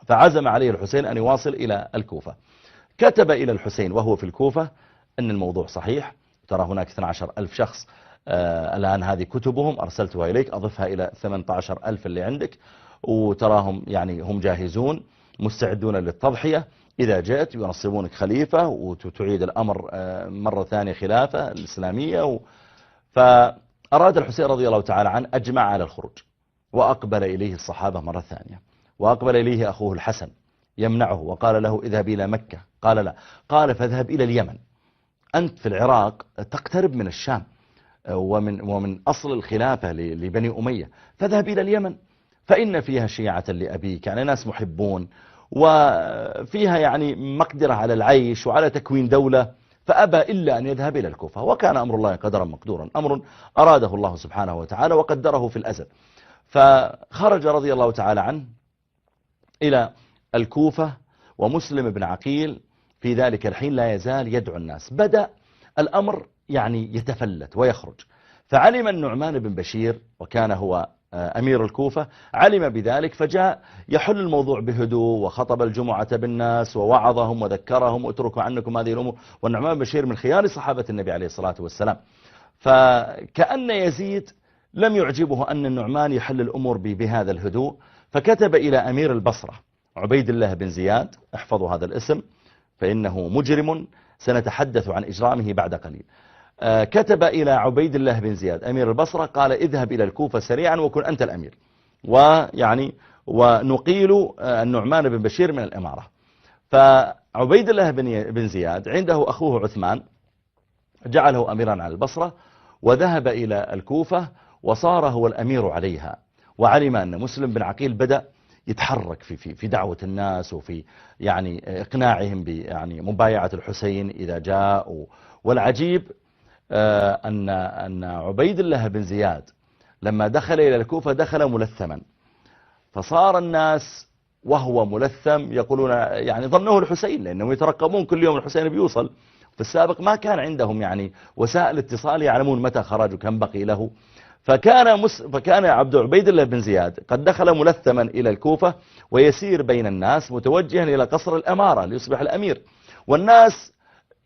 فعزم عليه الحسين أن يواصل إلى الكوفة. كتب إلى الحسين وهو في الكوفة أن الموضوع صحيح، ترى هناك 12,000 شخص الآن هذه كتبهم أرسلتها إليك، أضفها إلى 18,000 اللي عندك، وتراهم يعني هم جاهزون مستعدون للتضحية، إذا جاءت ينصبونك خليفة وتعيد الأمر مرة ثانية خلافة الإسلامية. فأراد الحسين رضي الله تعالى عنه أجمع على الخروج، وأقبل إليه الصحابة مرة ثانية، وأقبل إليه أخوه الحسن يمنعه، وقال له: اذهب إلى مكة. قال: لا. قال: فاذهب إلى اليمن، أنت في العراق تقترب من الشام ومن أصل الخلافة لبني أمية، فاذهب إلى اليمن فإن فيها شيعة لأبيك، يعني ناس محبون، وفيها يعني مقدرة على العيش وعلى تكوين دولة. فأبى إلا أن يذهب إلى الكوفة، وكان أمر الله قدرا مقدورا، أمر أراده الله سبحانه وتعالى وقدره في الأزل. فخرج رضي الله تعالى عنه إلى الكوفة، ومسلم بن عقيل في ذلك الحين لا يزال يدعو الناس. بدأ الأمر يعني يتفلت ويخرج، فعلم النعمان بن بشير، وكان هو أمير الكوفة، علم بذلك، فجاء يحل الموضوع بهدوء، وخطب الجمعة بالناس ووعظهم وذكرهم: اتركوا عنكم هذه الأمور. والنعمان بن بشير من خيار صحابة النبي عليه الصلاة والسلام. فكأن يزيد لم يعجبه أن النعمان يحل الأمور بهذا الهدوء، فكتب إلى أمير البصرة عبيد الله بن زياد، احفظوا هذا الاسم فإنه مجرم، سنتحدث عن إجرامه بعد قليل. كتب إلى عبيد الله بن زياد أمير البصرة، قال اذهب إلى الكوفة سريعا وكن أنت الأمير، ويعني ونقيل النعمان بن بشير من الإمارة. فعبيد الله بن زياد عنده أخوه عثمان جعله أميرا على البصرة، وذهب إلى الكوفة وصار هو الأمير عليها. وعلم أن مسلم بن عقيل بدأ يتحرك في دعوة الناس وفي يعني إقناعهم يعني مبايعة الحسين إذا جاء. والعجيب أن عبيد الله بن زياد لما دخل إلى الكوفة دخل ملثما، فصار الناس وهو ملثم يقولون يعني ظنوه الحسين، لأنهم يترقبون كل يوم الحسين بيوصل. في السابق ما كان عندهم يعني وسائل اتصال يعلمون متى خرج وكم بقي له. فكان عبيد الله بن زياد قد دخل ملثما إلى الكوفة ويسير بين الناس متوجها إلى قصر الأمارة ليصبح الأمير، والناس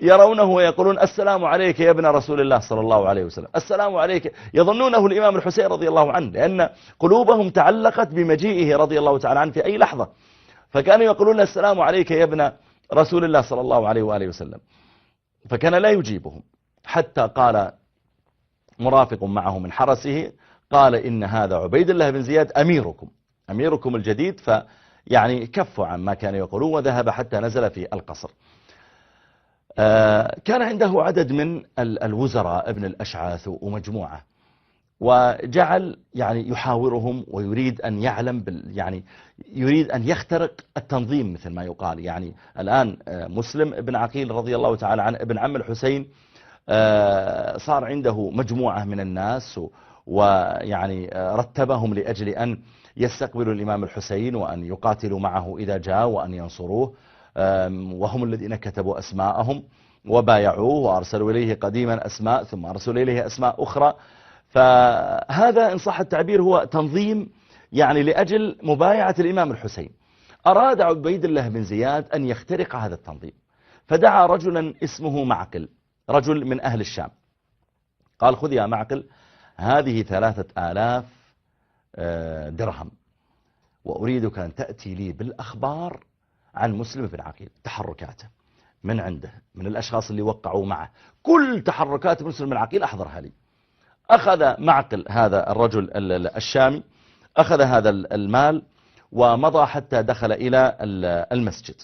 يرونه ويقولون السلام عليك يا ابن رسول الله صلى الله عليه وسلم، السلام عليك، يظنونه الإمام الحسين رضي الله عنه، لأن قلوبهم تعلقت بمجيئه رضي الله تعالى عنه في أي لحظة. فكانوا يقولون السلام عليك يا ابن رسول الله صلى الله عليه وآله وسلم، فكان لا يجيبهم، حتى قال مرافق معه من حرسه، قال إن هذا عبيد الله بن زياد أميركم الجديد. فيعني كفوا عن ما كانوا يقولون وذهب حتى نزل في القصر. كان عنده عدد من الوزراء ابن الأشعاث ومجموعة، وجعل يعني يحاورهم ويريد أن يعلم يعني يريد أن يخترق التنظيم مثل ما يقال. يعني الآن مسلم بن عقيل رضي الله تعالى عنه ابن عم الحسين صار عنده مجموعة من الناس، ويعني رتبهم لأجل أن يستقبلوا الإمام الحسين وأن يقاتلوا معه إذا جاء وأن ينصروه، وهم الذين كتبوا أسماءهم وبايعوه وأرسلوا إليه قديما أسماء ثم أرسلوا إليه أسماء أخرى. فهذا إن صح التعبير هو تنظيم يعني لأجل مبايعة الإمام الحسين. أراد عبيد الله بن زياد أن يخترق هذا التنظيم، فدعا رجلا اسمه معقل، رجل من أهل الشام، قال خذ يا معقل هذه 3000 درهم، وأريدك أن تأتي لي بالأخبار عن مسلم بن عقيل، تحركاته من عنده، من الأشخاص اللي وقعوا معه، كل تحركات مسلم بن عقيل أحضرها لي. أخذ معقل هذا الرجل الشامي أخذ هذا المال ومضى حتى دخل إلى المسجد،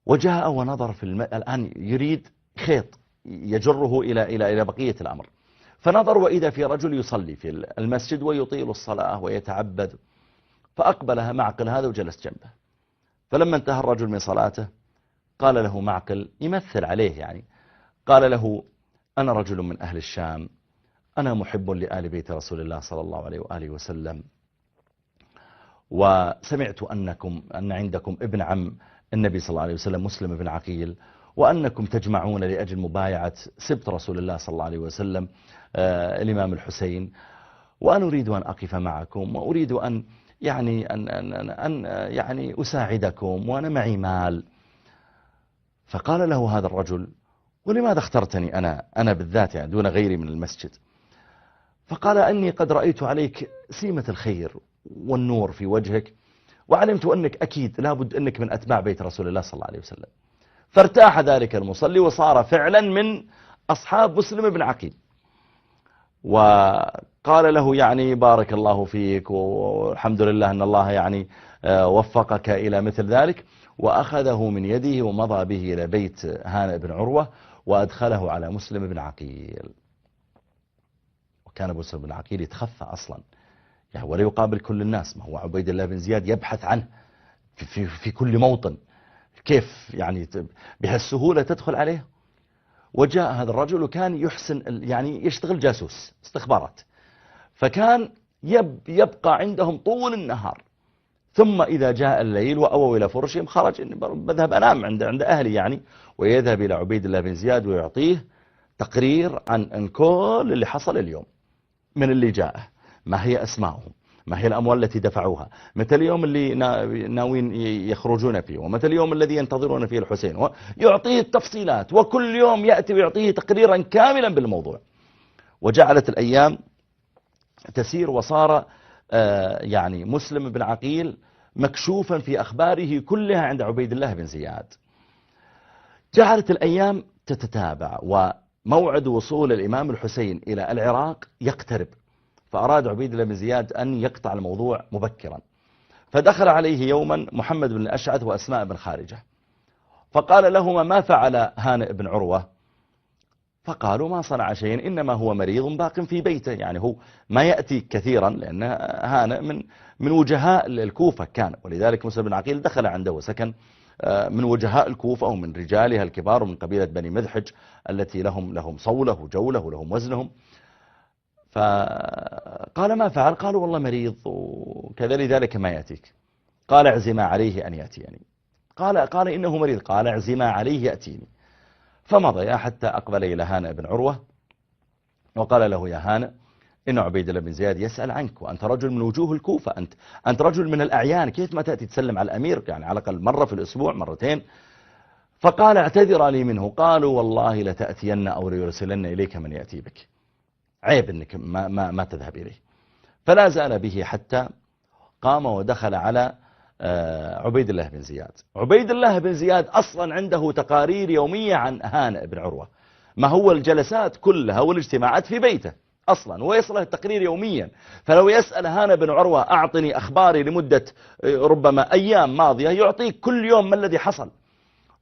وجاء ونظر في الآن يريد خيط يجره إلى بقية الأمر، فنظر وإذا في رجل يصلي في المسجد ويطيل الصلاة ويتعبد، فأقبلها معقل هذا وجلس جنبه. فلما انتهى الرجل من صلاته قال له معقل يمثل عليه يعني، قال له أنا رجل من أهل الشام، أنا محب لآل بيت رسول الله صلى الله عليه وآله وسلم، وسمعت أن عندكم ابن عم النبي صلى الله عليه وسلم مسلم بن عقيل، وأنكم تجمعون لأجل مبايعة سبط رسول الله صلى الله عليه وسلم الإمام الحسين، وأنا أريد أن أقف معكم وأريد أن يعني أساعدكم وأنا معي مال. فقال له هذا الرجل ولماذا اخترتني أنا بالذات يعني دون غيري من المسجد؟ فقال أني قد رأيت عليك سيمة الخير والنور في وجهك، وعلمت أنك أكيد لابد أنك من أتباع بيت رسول الله صلى الله عليه وسلم. فارتاح ذلك المصلي وصار فعلا من أصحاب مسلم بن عقيل، وقال له يعني بارك الله فيك والحمد لله أن الله يعني وفقك إلى مثل ذلك، وأخذه من يده ومضى به إلى بيت هانئ بن عروة وأدخله على مسلم بن عقيل. وكان مسلم بن عقيل يتخفى أصلا يعني ولا يقابل كل الناس، ما هو عبيد الله بن زياد يبحث عنه في كل موطن، كيف يعني بهالسهولة تدخل عليه؟ وجاء هذا الرجل وكان يحسن يعني يشتغل جاسوس استخبارات، فكان يبقى عندهم طول النهار، ثم إذا جاء الليل وأووا إلى فرشهم خرج بذهب أنام عند أهلي يعني، ويذهب إلى عبيد الله بن زياد ويعطيه تقرير عن كل اللي حصل اليوم، من اللي جاءه، ما هي أسماؤهم، ما هي الأموال التي دفعوها، متى اليوم اللي ناوين يخرجون فيه، ومتى اليوم الذي ينتظرون فيه الحسين، يعطيه التفصيلات، وكل يوم يأتي ويعطيه تقريرا كاملا بالموضوع. وجعلت الأيام تسير وصار يعني مسلم بن عقيل مكشوفا في أخباره كلها عند عبيد الله بن زياد. جعلت الأيام تتتابع موعد وصول الإمام الحسين إلى العراق يقترب، فأراد عبيد الله بن زياد أن يقطع الموضوع مبكرا. فدخل عليه يوما محمد بن الأشعث وأسماء بن خارجة، فقال لهما: ما فعل هانئ بن عروة؟ فقالوا: ما صنع شيئا، إنما هو مريض باق في بيته. يعني هو ما يأتي كثيرا، لأن هانئ من وجهاء الكوفة كان، ولذلك مسلم بن عقيل دخل عنده وسكن من وجهاء الكوفة ومن رجالها الكبار ومن قبيلة بني مذحج التي لهم صولة وجولة ولهم وزنهم. فقال: ما فعل؟ قالوا: والله مريض وكذا، لذلك ما يأتيك. قال: اعزما عليه أن يأتيني. قال: إنه مريض. قال: اعزما عليه يأتيني. فمضيا حتى أقبل إلى هانئ بن عروة وقال له: يا هانئ، إن عبيد الله بن زياد يسأل عنك، وأنت رجل من وجوه الكوفة، أنت رجل من الأعيان، كيف ما تأتي تسلم على الأمير؟ يعني على الأقل مرة في الأسبوع، مرتين. فقال: اعتذر لي منه. قالوا: والله لتأتين أو ليرسلن إليك من يأتي بك، عيب أنك ما تذهب إليه. فلا زال به حتى قام ودخل على عبيد الله بن زياد. عبيد الله بن زياد أصلا عنده تقارير يومية عن هانئ بن عروة، ما هو الجلسات كلها والاجتماعات في بيته أصلا، ويصله التقرير يوميا. فلو يسأل هانئ بن عروة: أعطني أخباري لمدة ربما أيام ماضية، يعطيك كل يوم ما الذي حصل،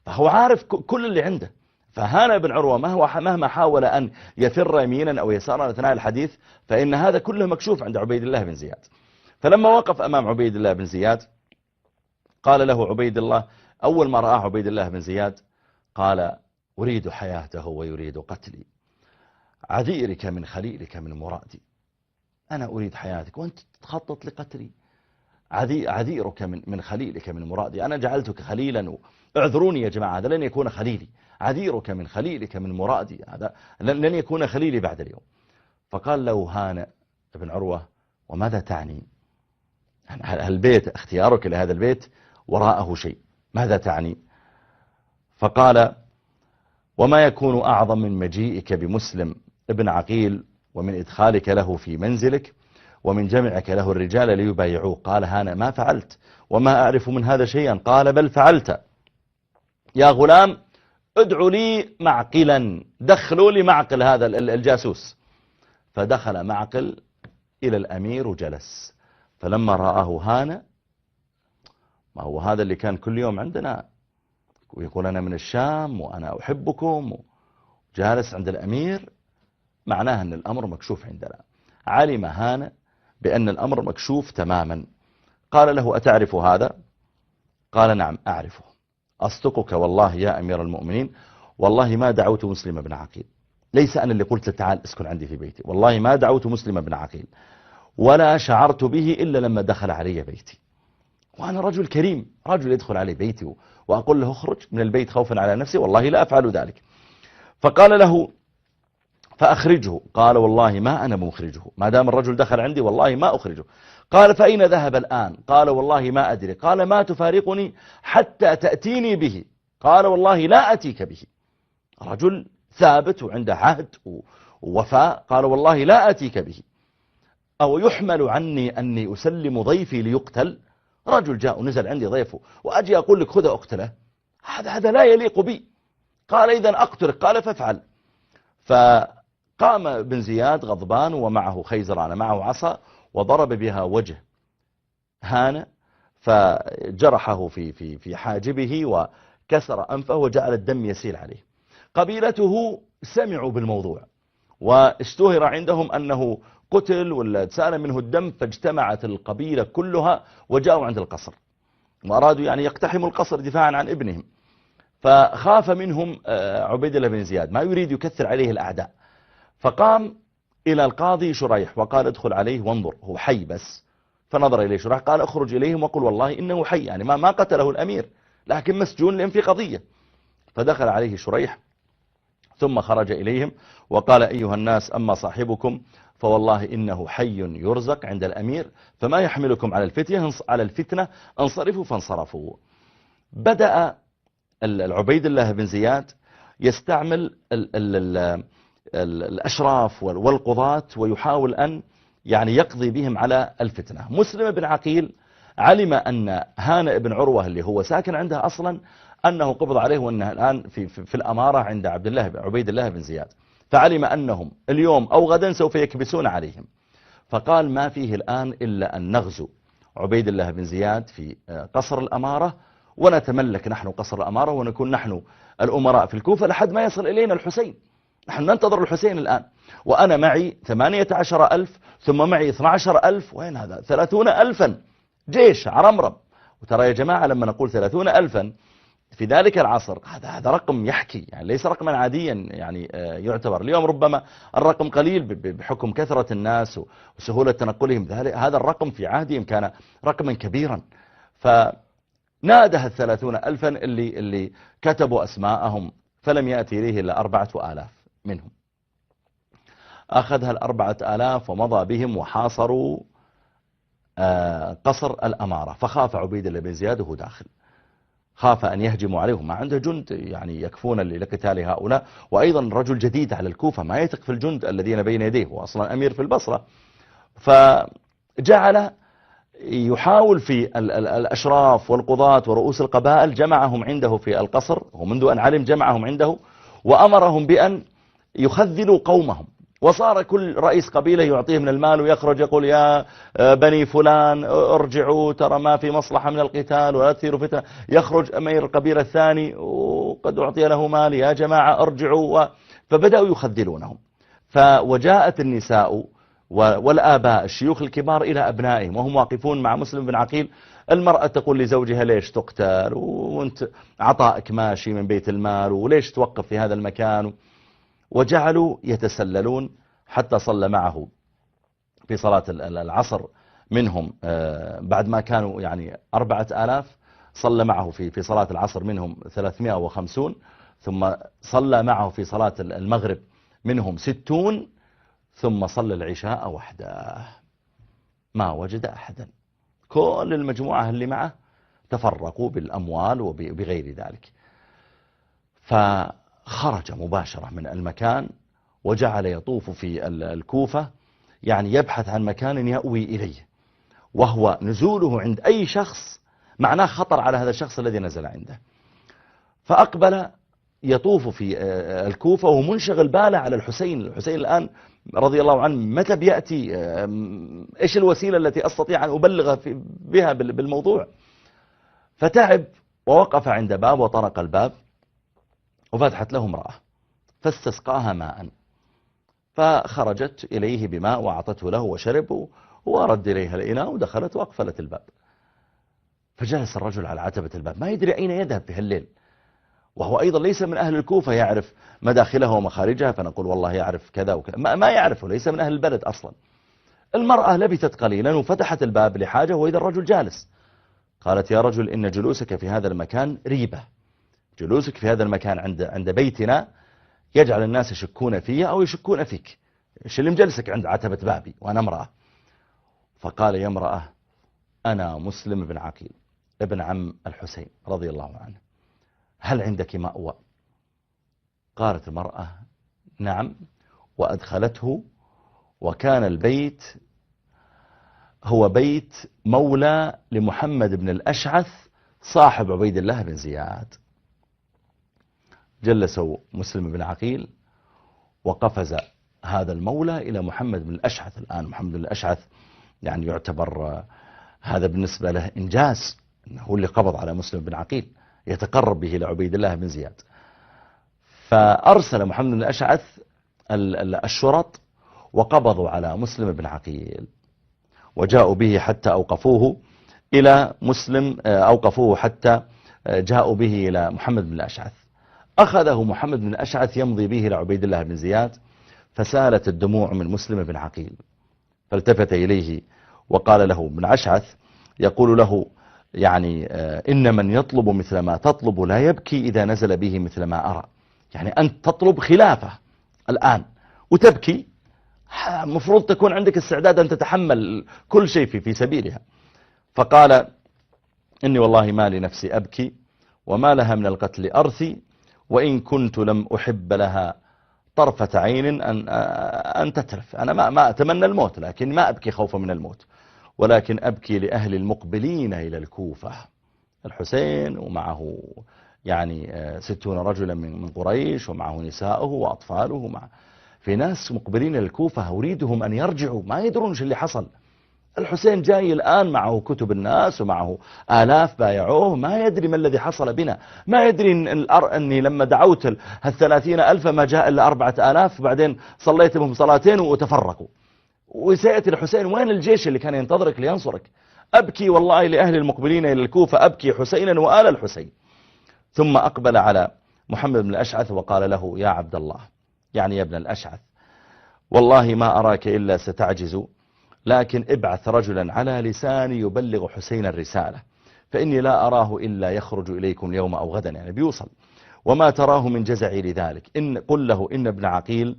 فهو عارف كل اللي عنده. فهانئ بن عروة مهما حاول أن يفر يمينا أو يسارا أثناء الحديث، فإن هذا كله مكشوف عند عبيد الله بن زياد. فلما وقف أمام عبيد الله بن زياد قال له عبيد الله، أول ما رآه عبيد الله بن زياد قال: أريد حياته ويريد قتلي، عذيرك من خليلك من مرادي. أنا أريد حياتك وأنت تخطط لقتلي، عذيرك من خليلك من مرادي، أنا جعلتك خليلا، اعذروني يا جماعة، هذا لن يكون خليلي، عذيرك من خليلك من مرادي، هذا لن يكون خليلي بعد اليوم. فقال له هانئ بن عروة: وماذا تعني؟ البيت، اختيارك لهذا البيت وراءه شيء، ماذا تعني؟ فقال: وما يكون أعظم من مجيئك بمسلم ابن عقيل ومن إدخالك له في منزلك ومن جمعك له الرجال ليبايعوه. قال هانئ: ما فعلت وما أعرف من هذا شيئا. قال: بل فعلت يا غلام، ادعوا لي معقلا، دخلوا لي معقل هذا الجاسوس. فدخل معقل إلى الأمير وجلس. فلما رآه هانئ، ما هو هذا اللي كان كل يوم عندنا ويقول أنا من الشام وأنا أحبكم، جالس عند الأمير، معناه أن الأمر مكشوف عندنا. علم هانئ بأن الأمر مكشوف تماما. قال له: أتعرف هذا؟ قال: نعم أعرفه. أصدقك والله يا أمير المؤمنين، والله ما دعوت مسلم بن عقيل، ليس أنا اللي قلت تعال اسكن عندي في بيتي، والله ما دعوت مسلم بن عقيل ولا شعرت به إلا لما دخل علي بيتي، وأنا رجل كريم، رجل يدخل علي بيتي وأقول له اخرج من البيت خوفا على نفسي، والله لا أفعل ذلك. فقال له: فأخرجه. قال: والله ما أنا مخرجه، ما دام الرجل دخل عندي والله ما أخرجه. قال: فأين ذهب الآن؟ قال: والله ما أدري. قال: ما تفارقني حتى تأتيني به؟ قال: والله لا أتيك به. رجل ثابت وعنده عهد ووفاء. قال: والله لا أتيك به. أو يحمل عني أني أسلم ضيفي ليقتل؟ رجل جاء ونزل عندي ضيفه وأجي أقول لك خذ أقتله؟ هذا لا يليق بي. قال: إذن أقتلك. قال: فافعل. فقام بن زياد غضبان ومعه خيزران، معه عصا، وضرب بها وجه هانئ، فجرحه في حاجبه وكسر أنفه وجعل الدم يسيل عليه. قبيلته سمعوا بالموضوع واشتهر عندهم أنه قتل ولا سال منه الدم، فاجتمعت القبيلة كلها وجاءوا عند القصر وأرادوا يعني يقتحموا القصر دفاعا عن ابنهم. فخاف منهم عبيد الله بن زياد، ما يريد يكثر عليه الأعداء، فقام إلى القاضي شريح وقال: ادخل عليه وانظر هو حي بس. فنظر إليه شريح قال: اخرج إليهم وقل والله إنه حي، يعني ما قتله الأمير لكن مسجون لأن في قضية. فدخل عليه شريح ثم خرج إليهم وقال: أيها الناس، أما صاحبكم فوالله إنه حي يرزق عند الأمير، فما يحملكم على الفتنة، انصرفوا. فانصرفوا. بدأ عبيد الله بن زياد يستعمل الأشراف والقضاة ويحاول أن يعني يقضي بهم على الفتنة. مسلم بن عقيل علم أن هانئ بن عروة اللي هو ساكن عنده أصلا أنه قبض عليه وأنه الآن في الأمارة عند عبيد الله بن زياد. فعلم أنهم اليوم أو غدا سوف يكبسون عليهم، فقال ما فيه الآن إلا أن نغزو عبيد الله بن زياد في قصر الأمارة، ونتملك نحن قصر الأمارة ونكون نحن الأمراء في الكوفة لحد ما يصل إلينا الحسين. نحن ننتظر الحسين الآن، وأنا معي 18,000 ثم معي 12,000، وين هذا 30,000 جيش عرمرم. وترى يا جماعة لما نقول 30,000 في ذلك العصر هذا رقم يحكي، يعني ليس رقما عاديا يعني يعتبر. اليوم ربما الرقم قليل بحكم كثرة الناس وسهولة تنقلهم، هذا الرقم في عهدهم كان رقما كبيرا. فناده 30,000 اللي كتبوا أسماءهم، فلم يأتي إليه إلا 4,000 منهم. أخذها 4,000 ومضى بهم وحاصروا قصر الأمارة، فخاف عبيد الله بن زياد وهو داخل، خاف أن يهجموا عليهم، ما عنده جند يعني يكفون لقتال هؤلاء، وأيضا رجل جديد على الكوفة ما يثق في الجند الذين بين يديه، وأصلا أمير في البصرة. فجعل يحاول في الأشراف والقضاة ورؤوس القبائل، جمعهم عنده في القصر، ومنذ أن علم جمعهم عنده، وأمرهم بأن يخذلوا قومهم. وصار كل رئيس قبيلة يعطيه من المال ويخرج يقول يا بني فلان ارجعوا، ترى ما في مصلحة من القتال ولا تثيروا فتنة. يخرج أمير القبيلة الثاني وقد أعطي له مال، يا جماعة ارجعوا. فبدأوا يخذلونهم. وجاءت النساء والآباء الشيوخ الكبار إلى أبنائهم وهم واقفون مع مسلم بن عقيل. المرأة تقول لزوجها ليش تقتل وانت عطائك ماشي من بيت المال، وليش توقف في هذا المكان. وجعلوا يتسللون حتى صلى معه في صلاة العصر منهم، بعد ما كانوا يعني 4,000 صلى معه في صلاة العصر منهم 350، ثم صلى معه في صلاة المغرب منهم 60، ثم صلى العشاء وحده. ما وجد أحدا، كل المجموعة اللي معه تفرقوا بالأموال وبغير ذلك. فخرج مباشرة من المكان وجعل يطوف في الكوفة، يعني يبحث عن مكان يأوي إليه، وهو نزوله عند أي شخص معناه خطر على هذا الشخص الذي نزل عنده. فأقبل يطوف في الكوفة ومنشغل باله على الحسين. الحسين الآن رضي الله عنه متى بيأتي، إيش الوسيلة التي أستطيع أن أبلغ بها بالموضوع. فتعب ووقف عند باب وطرق الباب، وفتحت له امرأة فاستسقاها ماء، فخرجت إليه بماء وأعطته له وشرب، ورد إليها الإناء ودخلت وأقفلت الباب. فجلس الرجل على عتبة الباب ما يدري أين يذهب في هالليل، وهو أيضا ليس من أهل الكوفة يعرف مداخلها ومخارجها، فنقول والله يعرف كذا وكذا، ما يعرفه، ليس من أهل البلد أصلا. المرأة لبثت قليلا وفتحت الباب لحاجة، وإذا الرجل جالس. قالت يا رجل إن جلوسك في هذا المكان ريبة، جلوسك في هذا المكان عند بيتنا يجعل الناس يشكون فيا أو يشكون فيك، إيش اللي مجلسك عند عتبة بابي وأنا امرأة؟ فقال يا امرأة أنا مسلم بن عقيل ابن عم الحسين رضي الله عنه، هل عندك مأوى؟ قالت المرأة نعم، وأدخلته، وكان البيت هو بيت مولى لمحمد بن الأشعث صاحب عبيد الله بن زياد. جلسوا مسلم بن عقيل وقفز هذا المولى إلى محمد بن الأشعث. الآن محمد بن الأشعث يعني يعتبر هذا بالنسبة له إنجاز، هو اللي قبض على مسلم بن عقيل يتقرب به إلى عبيد الله بن زياد. فأرسل محمد بن الأشعث الشرط وقبضوا على مسلم بن عقيل، وجاءوا به حتى أوقفوه إلى مسلم، أوقفوه حتى جاءوا به إلى محمد بن الأشعث. أخذه محمد بن الأشعث يمضي به إلى عبيد الله بن زياد، فسالت الدموع من مسلم بن عقيل، فالتفت إليه وقال له ابن أشعث يقول له يعني إن من يطلب مثل ما تطلب لا يبكي إذا نزل به مثل ما أرى. يعني أنت تطلب خلافة الآن وتبكي، مفروض تكون عندك استعداد أن تتحمل كل شيء في سبيلها. فقال إني والله ما لنفسي أبكي وما لها من القتل أرثي، وإن كنت لم أحب لها طرفة عين أن تترف. أنا ما أتمنى الموت، لكن ما أبكي خوفا من الموت، ولكن أبكي لأهل المقبلين إلى الكوفة. الحسين ومعه يعني 60 رجلا من قريش، ومعه نساؤه وأطفاله معه. في ناس مقبلين الكوفة أريدهم أن يرجعوا، ما يدرون ايش اللي حصل. الحسين جاي الآن معه كتب الناس ومعه آلاف بايعوه، ما يدري ما الذي حصل بنا، ما يدري أني لما دعوت 30,000 ما جاء إلا 4,000 وبعدين صليت بهم صلاتين وتفرقوا. وسيأتي الحسين، وين الجيش اللي كان ينتظرك لينصرك؟ أبكي والله لأهل المقبلين إلى الكوفة، أبكي حسينا وآل الحسين. ثم أقبل على محمد بن الأشعث وقال له: يا عبد الله، يعني يا ابن الأشعث، والله ما أراك إلا ستعجز، لكن ابعث رجلا على لساني يبلغ حسين الرسالة، فإني لا أراه إلا يخرج إليكم اليوم أو غدا، يعني بيوصل، وما تراه من جزعي لذلك. قل له إن ابن عقيل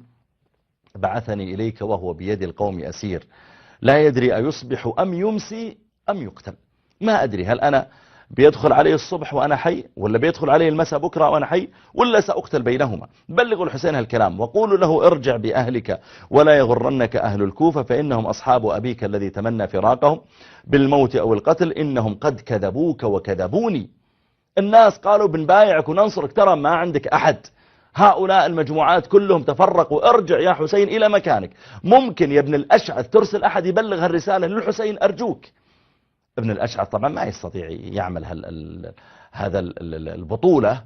بعثني إليك وهو بيد القوم أسير، لا يدري أيصبح أم يمسي أم يقتل. ما أدري هل أنا بيدخل عليه الصبح وأنا حي، ولا بيدخل عليه المساء بكرة وأنا حي، ولا سأقتل بينهما. بلغوا الحسين هالكلام وقولوا له: ارجع بأهلك ولا يغرنك أهل الكوفة، فإنهم أصحاب أبيك الذي تمنى فراقهم بالموت أو القتل، إنهم قد كذبوك وكذبوني. الناس قالوا بنبايعك وننصرك، ترى ما عندك أحد، هؤلاء المجموعات كلهم تفرقوا، ارجع يا حسين إلى مكانك. ممكن يا ابن الأشعث ترسل أحد يبلغ الرسالة للحسين أرجوك. ابن الأشعث طبعا ما يستطيع يعمل هذا البطولة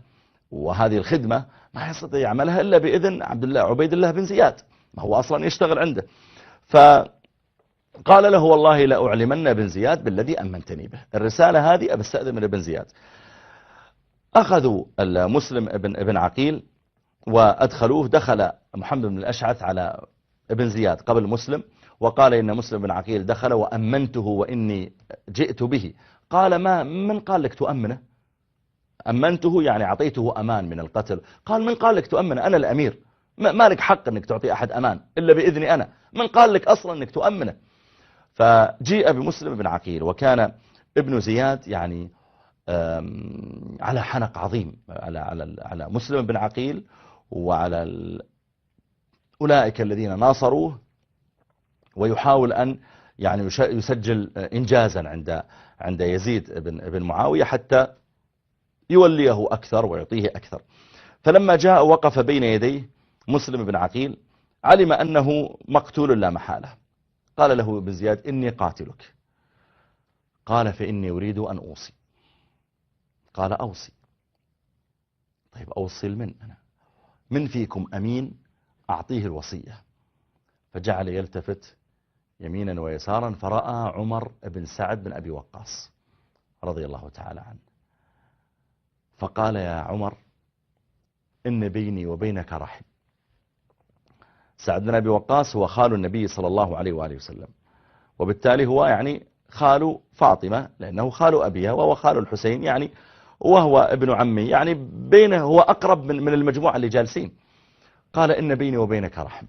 وهذه الخدمة، ما يستطيع يعملها إلا بإذن عبيد الله بن زياد، ما هو أصلا يشتغل عنده. فقال له: والله لا أعلمن بن زياد بالذي أمنتني به، الرسالة هذه أبستأذن من ابن زياد. أخذوا المسلم ابن عقيل وأدخلوه. دخل محمد بن الأشعث على ابن زياد قبل مسلم وقال: إن مسلم بن عقيل دخل وأمنته وإني جئت به. قال: ما من قال لك تؤمنه؟ أمنته يعني أعطيته أمان من القتل. قال: من قال لك تؤمنه؟ أنا الأمير، ما لك حق أنك تعطي أحد أمان إلا بإذني أنا، من قال لك أصلا أنك تؤمنه؟ فجيء بمسلم بن عقيل، وكان ابن زياد يعني على حنق عظيم على مسلم بن عقيل وعلى أولئك الذين ناصروه، ويحاول أن يعني يسجل إنجازا عند يزيد بن معاوية حتى يوليه أكثر ويعطيه أكثر. فلما جاء وقف بين يديه مسلم بن عقيل علم أنه مقتول لا محالة. قال له ابن زياد: إني قاتلك. قال: فإني أريد أن أوصي. قال: أوصي. طيب أوصي لمن؟ أنا من فيكم أمين أعطيه الوصية. فجعل يلتفت يمينا ويسارا، فرأى عمر بن سعد بن أبي وقاص رضي الله تعالى عنه، فقال: يا عمر، إن بيني وبينك رحم. سعد بن أبي وقاص هو خال النبي صلى الله عليه وآله وسلم، وبالتالي هو يعني خال فاطمة، لأنه خال أبيها وهو خال الحسين يعني، وهو ابن عمي يعني، بينه هو أقرب من المجموعة اللي جالسين. قال: إن بيني وبينك رحم،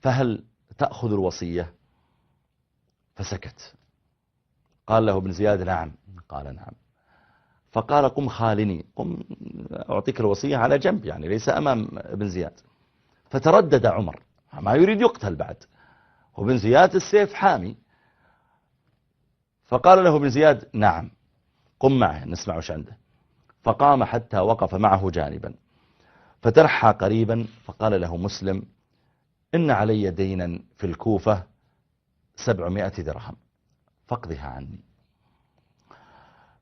فهل تأخذ الوصية؟ فسكت. قال له ابن زياد: نعم. قال: نعم. فقال: قم خالني، قم أعطيك الوصية على جنب، يعني ليس أمام ابن زياد. فتردد عمر، ما يريد يقتل بعد، وابن زياد السيف حامي. فقال له ابن زياد: نعم، قم معه نسمع وش عنده. فقام حتى وقف معه جانبا، فترحى قريبا، فقال له مسلم: إن علي دينا في الكوفة 700 درهم فاقضها عني.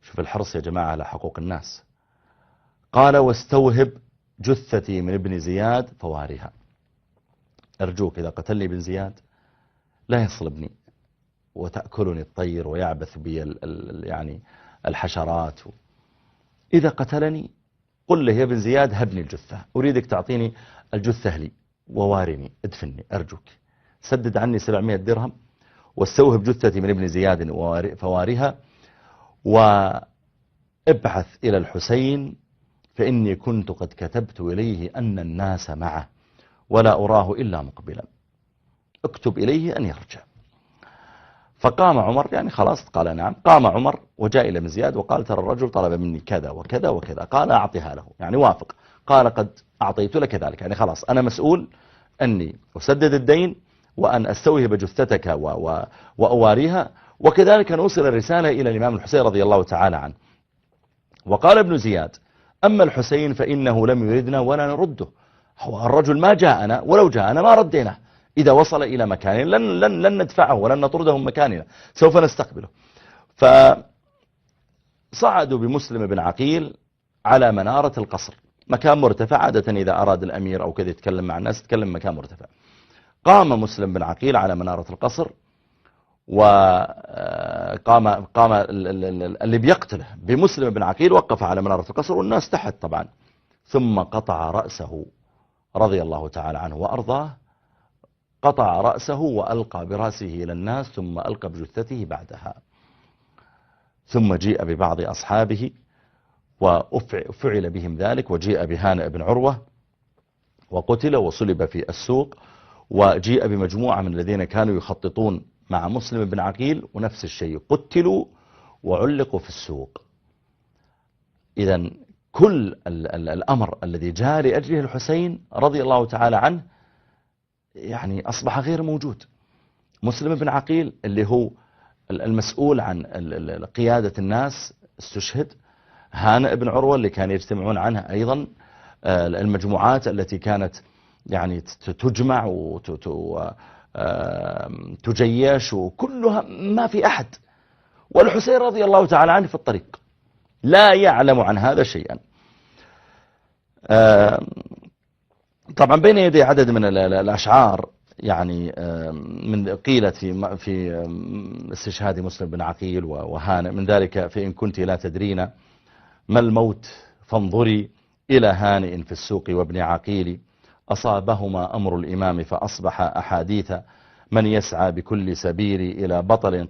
شوف الحرص يا جماعة على حقوق الناس. قال: واستوهب جثتي من ابن زياد فوارها، أرجوك إذا قتلني ابن زياد لا يصلبني وتأكلني الطير ويعبث بي يعني الحشرات. إذا قتلني قل له: يا ابن زياد هبني الجثة، أريدك تعطيني الجثة لي ووارني، ادفني أرجوك، سدد عني 700 درهم واستوهب جثتي من ابن زياد فوارها، وابعث إلى الحسين، فإني كنت قد كتبت إليه أن الناس معه ولا أراه إلا مقبلا، اكتب إليه أن يرجع. فقام عمر، يعني خلاص قال نعم. قام عمر وجاء إلى ابن زياد وقال: ترى الرجل طلب مني كذا وكذا وكذا. قال: أعطيها له، يعني وافق. قال: قد أعطيت لك ذلك، يعني خلاص أنا مسؤول أني أسدد الدين وأن أستوهب جثتك وأواريها، وكذلك نوصل الرسالة إلى الإمام الحسين رضي الله تعالى عنه. وقال ابن زياد: أما الحسين فإنه لم يردنا ولا نرده، هو الرجل ما جاءنا، ولو جاءنا ما رديناه، إذا وصل إلى مكان لن ندفعه ولن نطرده من مكاننا، سوف نستقبله. فصعدوا بمسلم بن عقيل على منارة القصر، مكان مرتفع. عادة إذا أراد الأمير أو كذا يتكلم مع الناس يتكلم مكان مرتفع. قام مسلم بن عقيل على منارة القصر، وقام اللي بيقتله بمسلم بن عقيل وقف على منارة القصر والناس تحت طبعا، ثم قطع رأسه رضي الله تعالى عنه وأرضاه، قطع رأسه وألقى برأسه إلى الناس، ثم ألقى بجثته بعدها. ثم جيء ببعض أصحابه وفعل بهم ذلك، وجيء بهانئ بن عروة وقتل وصلب في السوق، وجيء بمجموعة من الذين كانوا يخططون مع مسلم بن عقيل ونفس الشيء، قتلوا وعلقوا في السوق. إذن كل الأمر الذي جاء لأجله الحسين رضي الله تعالى عنه يعني أصبح غير موجود. مسلم بن عقيل اللي هو المسؤول عن قيادة الناس استشهد. هانئ بن عروة اللي كان يجتمعون عنه أيضا المجموعات التي كانت يعني تجمع وتجيش وكلها ما في أحد، والحسين رضي الله تعالى عنه في الطريق لا يعلم عن هذا شيئا. طبعا بين يدي عدد من الأشعار يعني من قيلت في استشهاد مسلم بن عقيل وهانئ، من ذلك: فإن كنت لا تدرين ما الموت فانظري إلى هانئ في السوق وابن عقيل، أصابهما أمر الإمام فأصبح أحاديث، من يسعى بكل سبيل إلى بطل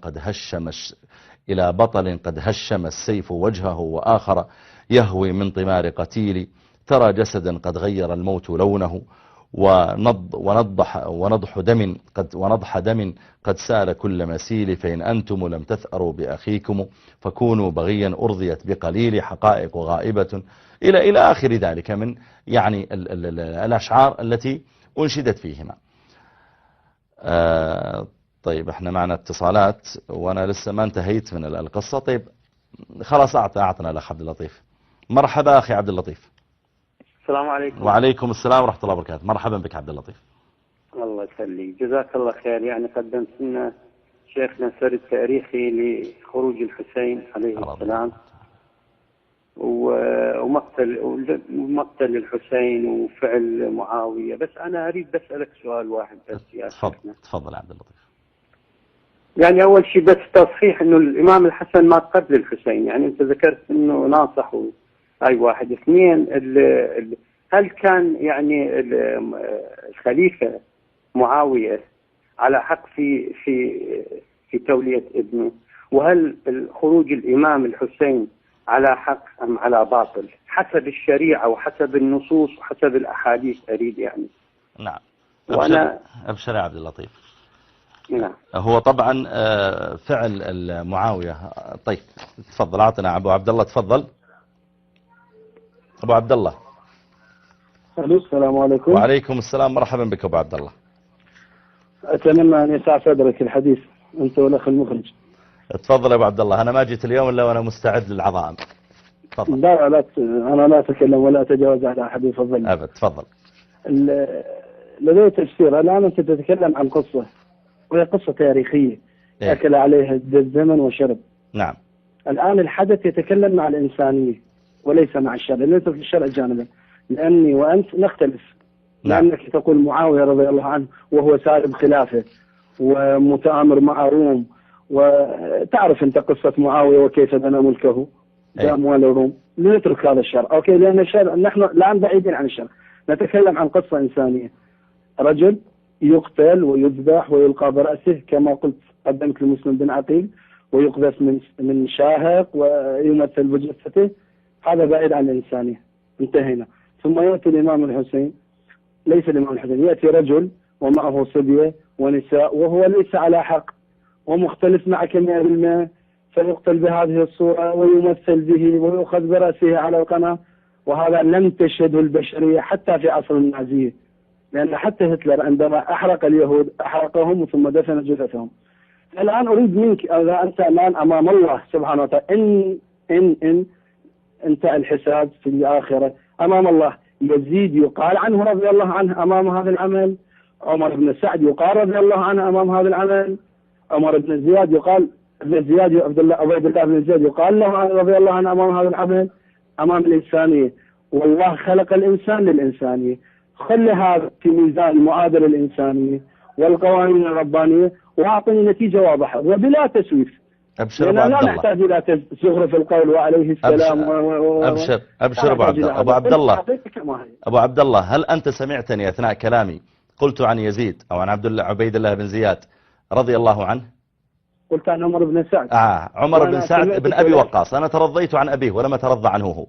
قد هشم السيف وجهه، وآخر يهوي من طمار قتيل، ترى جسدا قد غير الموت لونه، ونضح دم قد سال كل مسيل، فإن أنتم لم تثأروا بأخيكم فكونوا بغيا أرضيت بقليل، حقائق غائبة، إلى آخر ذلك من يعني الأشعار التي أنشدت فيهما. طيب احنا معنا اتصالات وانا لسه ما انتهيت من القصة. طيب خلاص اعطنا الاخ عبد اللطيف. مرحبا اخي عبد اللطيف. السلام عليكم. وعليكم السلام ورحمة الله وبركاته. مرحبا بك عبد اللطيف. الله يخليك، جزاك الله خير. يعني قدمت لنا شيخنا سرد تاريخي لخروج الحسين عليه السلام ومقتل الحسين وفعل معاوية. بس أنا أريد أسألك سؤال واحد بس يا شيخنا. تفضل يا عبد اللطيف. يعني أول شيء بس تصحيح إنه الإمام الحسن ما قتل الحسين، يعني أنت ذكرت إنه ناصح أي واحد. اثنين، هل كان يعني الخليفة معاوية على حق في تولية ابنه؟ وهل خروج الإمام الحسين على حق أم على باطل حسب الشريعة وحسب النصوص وحسب الأحاديث؟ أريد يعني. نعم. أبشر يا عبد اللطيف. نعم. هو طبعا فعل معاوية. طيب تفضل أعطنا أبو عبد الله. تفضل أبو عبد الله. السلام عليكم. وعليكم السلام. مرحبا بك أبو عبد الله. أتمنى أن يسع صدرك الحديث أنت والأخ المخرج. تفضل يا أبو عبد الله. أنا ما جيت اليوم إلا وأنا مستعد للعظائم. تفضل. لا أنا لا أتكلم ولا أتجاوز على أحد، يفضل. أبد تفضل. لدي تفسير. الآن أنت تتكلم عن قصة وهي قصة تاريخية أكل عليها الزمن وشرب. نعم. الآن الحدث يتكلم مع الإنسانية وليس مع الشرع، لأن في الشرع جانبا، لأني وأنت نختلف. نعم. لأنك تقول معاوية رضي الله عنه وهو سالب خلافه ومتآمر مع روم، وتعرف أنت قصة معاوية وكيف بنى ملكه بأموال الروم. نترك هذا الشرع أوكي، لأن الشرع نحن الآن بعيدين عن الشرع، نتكلم عن قصة إنسانية. رجل يقتل ويذبح ويلقى برأسه كما قلت، قدمت لمسلم بن عقيل، ويقذف من شاهق ويمثل بجثته. هذا بعيد عن الإنسانية، انتهينا. ثم يأتي الإمام الحسين، ليس الإمام الحسين، يأتي رجل ومعه صبية ونساء وهو ليس على حق ومختلف معك 100%، فيقتل بهذه الصورة ويمثل به ويؤخذ برأسه على القناة. وهذا لم تشهده البشرية حتى في عصر النازية، لأن حتى هتلر عندما أحرق اليهود أحرقهم ثم دفن جثثهم. الآن أريد منك، إذا أنت الآن أمام الله سبحانه وتعالى، إن انت الحساب في الآخرة أمام الله، يزيد يقال عنه رضي الله عنه أمام هذا العمل، عمر بن سعد يقال رضي الله عنه أمام هذا العمل، عمر بن زياد يقال زياد عبيد الله بن زياد يقال له رضي الله عنه أمام هذا العمل، أمام الإنسانية. والله خلق الإنسان للإنسانية، خلي هذا في ميزان المعادلة الإنسانية والقوانين الربانية وأعطني نتيجة واضحة وبلا تسويف. أبشر أبو عبد لا الله. نحتاج إلى زخرف القول وعليه السلام. أبشر أبو عبد الله. أبو عبد الله، هل أنت سمعتني أثناء كلامي قلت عن يزيد أو عن عبيد الله بن زياد رضي الله عنه؟ قلت عن عمر بن سعد. عمر بن سعد بن أبي وقاص. أنا ترضيت عن أبيه ولم أترضى عنه هو.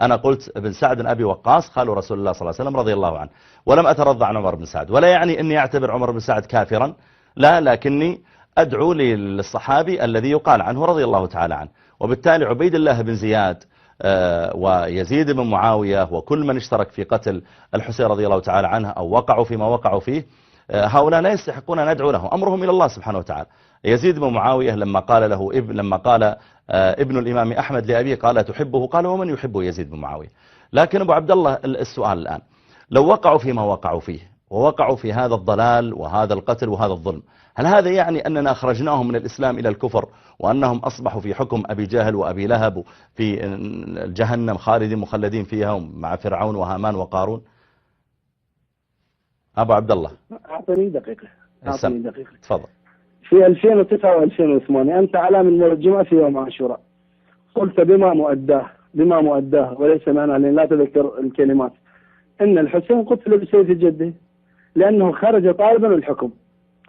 أنا قلت ابن سعد بن أبي وقاص خال رسول الله صلى الله عليه وسلم رضي الله عنه، ولم أترضى عن عمر بن سعد. ولا يعني أني أعتبر عمر بن سعد كافرا، لا، لكني أدعو للصحابي الذي يقال عنه رضي الله تعالى عنه. وبالتالي عبيد الله بن زياد ويزيد بن معاوية وكل من اشترك في قتل الحسين رضي الله تعالى عنه أو وقعوا فيما وقعوا فيه، هؤلاء لا يستحقون أن ندعو لهم، أمرهم إلى الله سبحانه وتعالى. يزيد بن معاوية لما قال ابن الإمام أحمد لأبيه قال تحبه؟ قال ومن يحب يزيد بن معاوية؟ لكن أبو عبد الله السؤال الآن، لو وقعوا فيما وقعوا فيه ووقعوا في هذا الضلال وهذا القتل وهذا الظلم، هل هذا يعني أننا أخرجناهم من الإسلام إلى الكفر وأنهم أصبحوا في حكم أبي جهل وأبي لهب في جهنم خالدين مخلدين فيها مع فرعون وهامان وقارون؟ أبو عبد الله أعطني دقيقة. تفضل. في 2009 و2008 أنت على من مر الجمعة في يوم عاشوراء قلت بما مؤداه وليس معنى لأن لا تذكر الكلمات إن الحسين قتل بسيف جده لأنه خرج طالبا الحكم.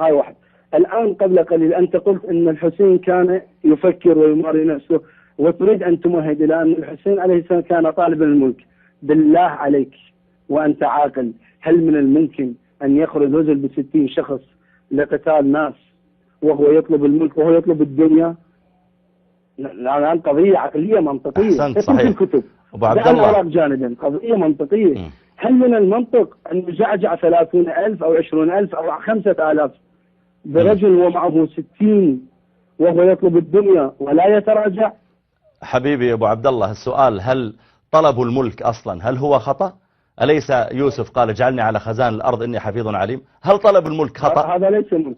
هاي واحد. الآن قبل قليل أنت قلت إن الحسين كان يفكر ويماري نفسه وتريد أن تمهد إلى أن الحسين عليه السلام كان طالبا الملك. بالله عليك وأنت عاقل، هل من الممكن أن يخرج رجل ب60 شخص لقتال ناس وهو يطلب الملك وهو يطلب الدنيا؟ الآن قضية عقلية منطقية. أحسنت، صحيح. الكتب أبو عبد الله جانبا قضية منطقية. هل من المنطق أن يجعجع 30,000 أو 20,000 أو 5,000 برجل ومعه 60 وهو يطلب الدنيا ولا يتراجع؟ حبيبي أبو عبد الله، السؤال هل طلب الملك أصلا هل هو خطأ؟ أليس يوسف قال اجعلني على خزان الأرض إني حفيظ عليم؟ هل طلب الملك خطأ؟ هذا ليس ملك.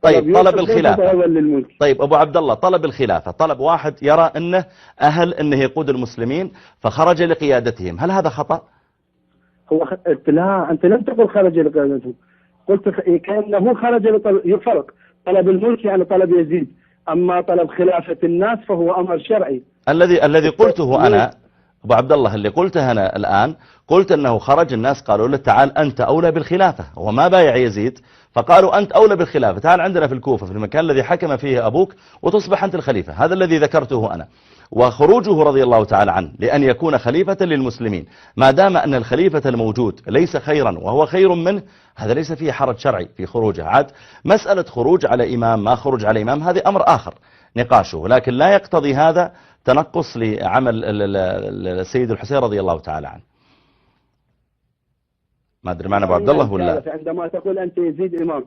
طيب طلب الخلافة. طيب أبو عبد الله، طلب الخلافة طلب واحد يرى أنه أهل أنه يقود المسلمين فخرج لقيادتهم، هل هذا خطأ؟ لا، أنت لم تقل خرج لقيادتهم، قلت كأنه خرج يفرق. طلب الملك يعني طلب يزيد، أما طلب خلافة الناس فهو أمر شرعي. الذي قلته أنا أبو عبد الله، اللي قلته أنا الآن، قلت أنه خرج الناس قالوا له تعال أنت أولى بالخلافة، هو ما بايع يزيد فقالوا أنت أولى بالخلافة، تعال عندنا في الكوفة في المكان الذي حكم فيه أبوك وتصبح أنت الخليفة. هذا الذي ذكرته أنا. وخروجه رضي الله تعالى عنه لأن يكون خليفة للمسلمين، ما دام أن الخليفة الموجود ليس خيرا وهو خير منه، هذا ليس فيه حرج شرعي في خروجه. عاد مسألة خروج على إمام ما خروج على إمام هذه أمر آخر نقاشه، لكن لا يقتضي هذا تنقص لعمل السيد الحسين رضي الله تعالى عنه. ما أدري معنى أبو عبد الله ولا؟ عندما تقول أنت يزيد إمام،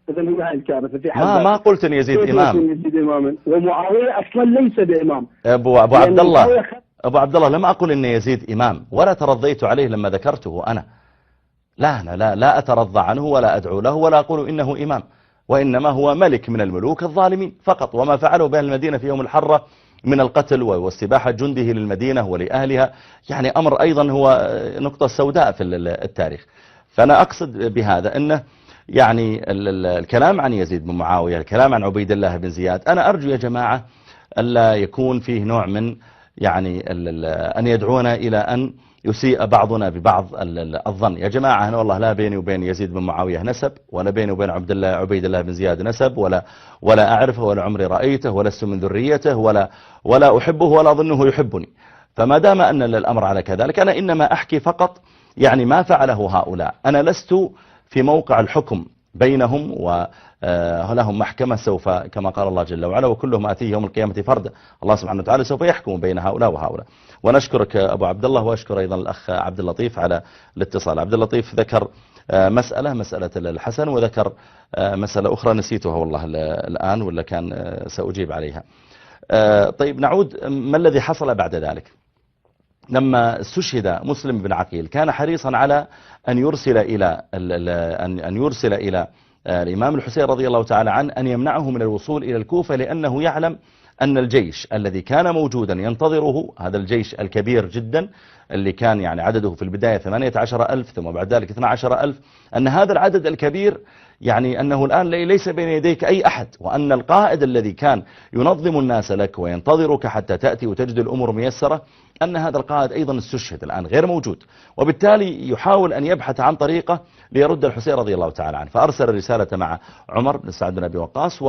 إذا هي هاي الكارثة في حد ما قلت أن يزيد إمام. يزيد إماما ومعاوية أصلا ليس بإمام. أبو عبد الله، أبو عبد الله لم أقل أن يزيد إمام ولا ترضيت عليه لما ذكرته أنا. لا أنا لا أترضى عنه ولا أدعو له ولا أقول إنه إمام، وإنما هو ملك من الملوك الظالمين فقط. وما فعله بأهل المدينة في يوم الحرة من القتل واستباحة جنده للمدينة ولأهلها يعني أمر أيضا هو نقطة سوداء في التاريخ. فأنا أقصد بهذا أنه يعني الكلام عن يزيد بن معاوية، الكلام عن عبيد الله بن زياد، أنا أرجو يا جماعة ألا يكون فيه نوع من يعني أن يدعونا إلى أن يسيء بعضنا ببعض الظن. يا جماعة أنا والله لا بيني وبين يزيد بن معاوية نسب، ولا بيني وبين عبيد الله بن زياد نسب، ولا أعرفه ولا عمري رأيته ولست من ذريته ولا أحبه ولا أظنه يحبني. فما دام أن الأمر على كذلك أنا إنما أحكي فقط يعني ما فعله هؤلاء. أنا لست في موقع الحكم بينهم ولهم محكمة سوف كما قال الله جل وعلا وكلهم آتيه يوم القيامة فردا. الله سبحانه وتعالى سوف يحكم بين هؤلاء وهؤلاء. ونشكرك أبو عبد الله، وأشكر أيضا الأخ عبد اللطيف على الاتصال. عبد اللطيف ذكر مسألة الحسن، وذكر مسألة أخرى نسيتها والله الآن ولا كان سأجيب عليها. طيب نعود، ما الذي حصل بعد ذلك؟ لما استشهد مسلم بن عقيل كان حريصا على أن يرسل إلى الإمام الحسين رضي الله تعالى عنه أن يمنعه من الوصول إلى الكوفة، لأنه يعلم أن الجيش الذي كان موجودا ينتظره، هذا الجيش الكبير جدا اللي كان يعني عدده في البداية 18,000 ثم بعد ذلك 12,000، أن هذا العدد الكبير يعني أنه الآن ليس بين يديك أي أحد، وأن القائد الذي كان ينظم الناس لك وينتظرك حتى تأتي وتجد الأمور ميسرة، أن هذا القائد أيضا استشهد الآن غير موجود، وبالتالي يحاول أن يبحث عن طريقة ليرد الحسين رضي الله تعالى عنه. فأرسل الرسالة مع عمر بن سعد بن أبي وقاص،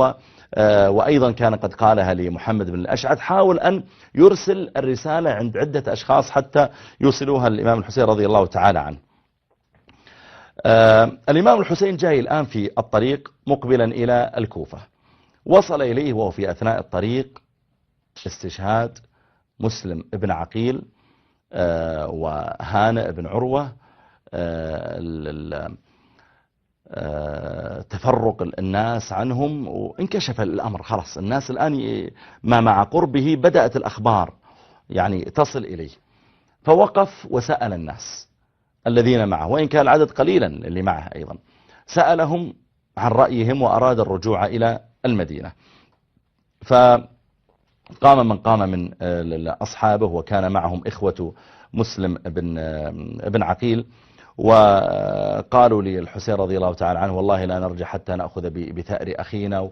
وأيضا كان قد قالها لمحمد بن الأشعث. حاول أن يرسل الرسالة عند عدة أشخاص حتى يوصلوها للإمام الحسين رضي الله تعالى عنه. الإمام الحسين جاي الآن في الطريق مقبلا إلى الكوفة، وصل إليه وهو في أثناء الطريق استشهاد مسلم بن عقيل وهانئ بن عروة، تفرق الناس عنهم، وانكشف الأمر خلاص. الناس الآن مع قربه بدأت الأخبار يعني تصل إليه، فوقف وسأل الناس الذين معه، وإن كان العدد قليلا اللي معه أيضا، سألهم عن رأيهم وأراد الرجوع إلى المدينة. فقام من قام من أصحابه، وكان معهم إخوة مسلم بن عقيل، وقالوا للحسين رضي الله تعالى عنه: والله لا نرجع حتى نأخذ بثأر أخينا.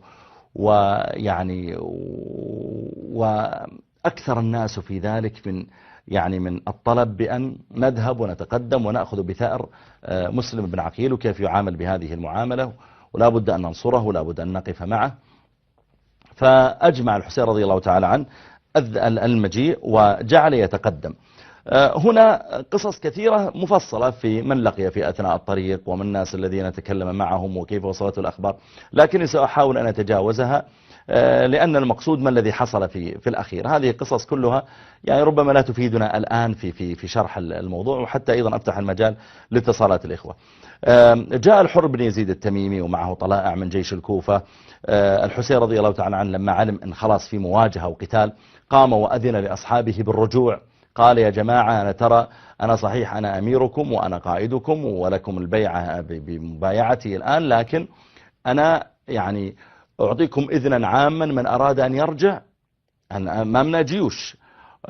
ويعني وأكثر الناس في ذلك من الطلب بأن نذهب ونتقدم ونأخذ بثأر مسلم بن عقيل، وكيف يعامل بهذه المعاملة، ولا بد أن ننصره ولا بد أن نقف معه. فأجمع الحسين رضي الله تعالى عنه المجيء وجعل يتقدم. هنا قصص كثيرة مفصلة في من لقي في أثناء الطريق ومن الناس الذين تكلم معهم وكيف وصلته الأخبار، لكني سأحاول أن أتجاوزها لأن المقصود ما الذي حصل في الأخير. هذه القصص كلها يعني ربما لا تفيدنا الآن في شرح الموضوع، وحتى أيضا أفتح المجال لاتصالات الإخوة. جاء الحر بن يزيد التميمي ومعه طلائع من جيش الكوفة. الحسين رضي الله تعالى عنه لما علم أن خلاص في مواجهة وقتال، قام وأذن لأصحابه بالرجوع. قال: يا جماعة، أنا ترى أنا صحيح أنا أميركم وأنا قائدكم ولكم البيعة بمبايعتي الآن، لكن أنا يعني أعطيكم إذنا عاما، من أراد أن يرجع، أمامنا جيوش،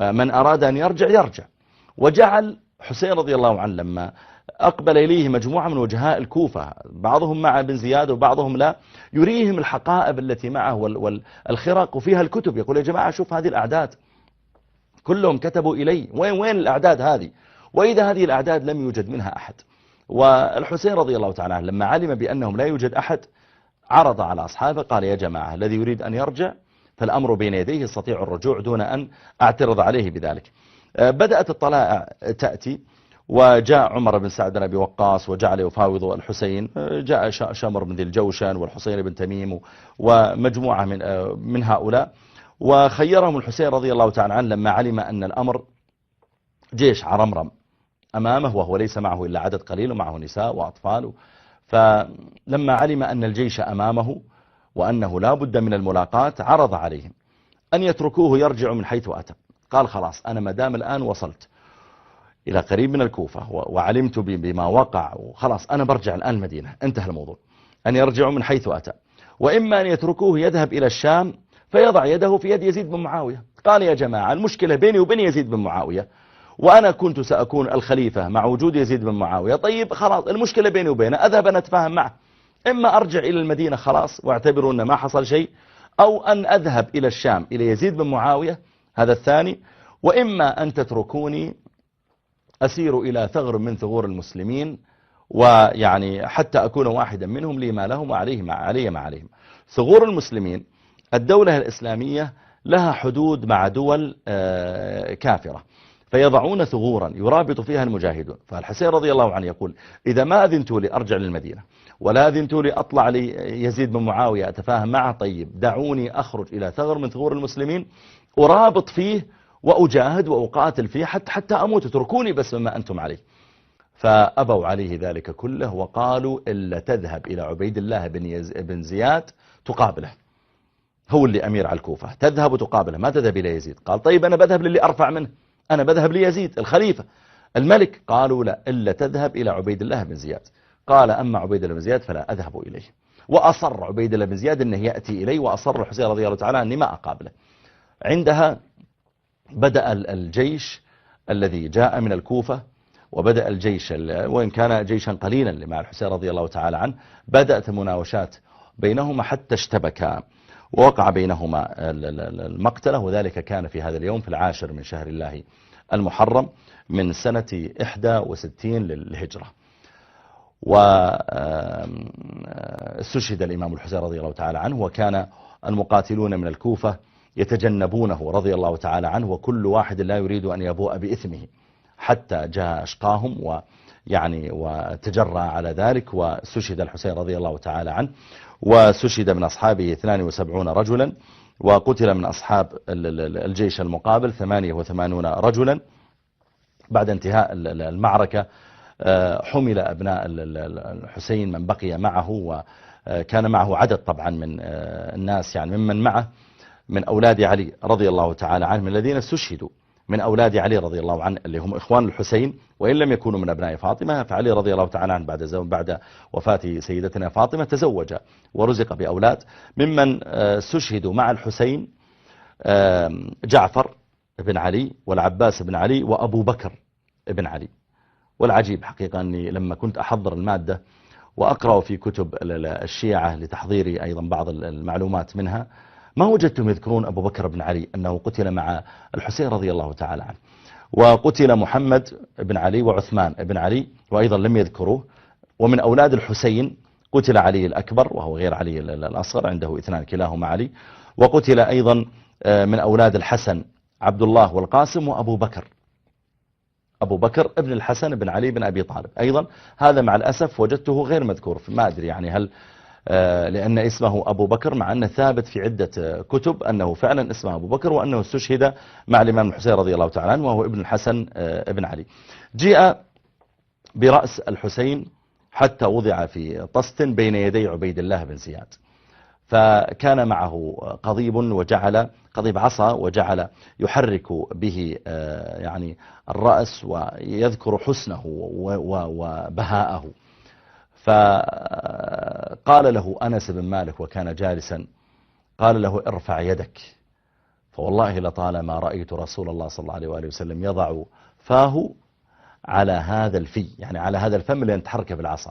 من أراد أن يرجع. وجعل حسين رضي الله عنه لما أقبل إليه مجموعة من وجهاء الكوفة، بعضهم مع بن زياد وبعضهم لا، يريهم الحقائب التي معه والخرق وفيها الكتب. يقول: يا جماعة، شوف هذه الأعداد كلهم كتبوا إلي، وين الأعداد هذه؟ وإذا هذه الأعداد لم يوجد منها أحد. والحسين رضي الله تعالى عنه لما علم بأنهم لا يوجد أحد، عرض على أصحابه، قال: يا جماعة، الذي يريد أن يرجع فالأمر بين يديه، يستطيع الرجوع دون أن أعترض عليه بذلك. بدأت الطلائع تأتي، وجاء عمر بن سعد بن أبي وقاص وجعل يفاوض الحسين. جاء شمر بن ذي الجوشن والحسين بن تميم ومجموعة من هؤلاء، وخيرهم الحسين رضي الله تعالى عنه لما علم أن الأمر جيش عرمرم أمامه، وهو ليس معه إلا عدد قليل ومعه نساء وأطفال. فلما علم أن الجيش أمامه وأنه لا بد من الملاقاة، عرض عليهم أن يتركوه يرجع من حيث أتى. قال: خلاص، أنا مدام الآن وصلت إلى قريب من الكوفة وعلمت بما وقع، وخلاص أنا برجع الآن المدينة، انتهى الموضوع. أن يرجعوا من حيث أتى، وإما أن يتركوه يذهب إلى الشام فيضع يده في يد يزيد بن معاوية. قال: يا جماعة، المشكلة بيني وبين يزيد بن معاوية، وأنا كنت سأكون الخليفة مع وجود يزيد بن معاوية. طيب خلاص، المشكلة بيني وبينه، أذهب أن أتفاهم معه، إما أرجع إلى المدينة خلاص واعتبروا أن ما حصل شيء، أو أن أذهب إلى الشام إلى يزيد بن معاوية، هذا الثاني، وإما أن تتركوني أسير إلى ثغر من ثغور المسلمين، ويعني حتى أكون واحدا منهم، لي ما لهم وعليه ما عليهم. ثغور المسلمين، الدولة الإسلامية لها حدود مع دول كافرة، فيضعون ثغورا يرابط فيها المجاهدون. فالحسين رضي الله عنه يقول: إذا ما أذنتوا لي أرجع للمدينة، ولا أذنتوا لي أطلع لي يزيد بن معاوية أتفاهم معه، طيب دعوني أخرج إلى ثغر من ثغور المسلمين أرابط فيه وأجاهد وأقاتل فيه حتى أموت، اتركوني بس مما أنتم عليه. فأبوا عليه ذلك كله، وقالوا: إلا تذهب إلى عبيد الله بن زياد تقابله، هو اللي أمير على الكوفة، تذهب وتقابله، ما تذهب إلى يزيد. قال: طيب أنا بذهب للي أرفع منه، أنا بذهب ليزيد الخليفة الملك. قالوا لا، إلا تذهب إلى عبيد الله بن زياد. قال أما عبيد الله بن زياد فلا أذهب إليه. وأصر عبيد الله بن زياد أنه يأتي إليه، وأصر الحسين رضي الله تعالى أني ما أقابله. عندها بدأ الجيش الذي جاء من الكوفة، وبدأ الجيش وإن كان جيشا قليلا مع الحسين رضي الله تعالى عنه، بدأت مناوشات بينهما حتى اشتبكا، ووقع بينهما المقتلة، وذلك كان في هذا اليوم في 10 من شهر الله المحرم من سنة 61 للهجرة. واستشهد الإمام الحسين رضي الله تعالى عنه، وكان المقاتلون من الكوفة يتجنبونه رضي الله تعالى عنه، وكل واحد لا يريد أن يبوء بإثمه، حتى جاء أشقاهم وتجرى على ذلك، واستشهد الحسين رضي الله تعالى عنه. واستشهد من أصحابه 72 رجلا، وقتل من أصحاب الجيش المقابل 88 رجلا. بعد انتهاء المعركة حمل أبناء الحسين من بقي معه، وكان معه عدد طبعا من الناس، يعني ممن معه من أولاد علي رضي الله تعالى عنه، من الذين استشهدوا من أولاد علي رضي الله عنه اللي هم إخوان الحسين، وإن لم يكونوا من أبناء فاطمة. فعلي رضي الله تعالى عنه بعد وفاة سيدتنا فاطمة تزوج ورزق بأولاد. ممن استشهدوا مع الحسين جعفر بن علي، والعباس بن علي، وأبو بكر بن علي. والعجيب حقيقة أني لما كنت أحضر المادة وأقرأ في كتب الشيعة لتحضيري أيضا بعض المعلومات منها، ما وجدتم يذكرون أبو بكر بن علي أنه قتل مع الحسين رضي الله تعالى عنه. وقتل محمد بن علي وعثمان بن علي، وأيضا لم يذكروه. ومن أولاد الحسين قتل علي الأكبر، وهو غير علي الأصغر، عنده 2 كلاهما علي. وقتل أيضا من أولاد الحسن عبد الله والقاسم وأبو بكر، أبو بكر ابن الحسن بن علي بن أبي طالب. أيضا هذا مع الأسف وجدته غير مذكور، ما أدري يعني هل لأن اسمه أبو بكر، مع أنه ثابت في عدة كتب أنه فعلا اسمه أبو بكر، وأنه استشهد مع الإمام الحسين رضي الله تعالى عنه، وهو ابن الحسن ابن علي. جاء برأس الحسين حتى وضع في طست بين يدي عبيد الله بن زياد، فكان معه قضيب، وجعل قضيب عصا، وجعل يحرك به يعني الرأس ويذكر حسنه وبهاءه. فقال له أنس بن مالك وكان جالسا، قال له ارفع يدك، فوالله لطالما رأيت رسول الله صلى الله عليه وآله وسلم يضع فاه على هذا الفي، يعني على هذا الفم اللي تحرك بالعصا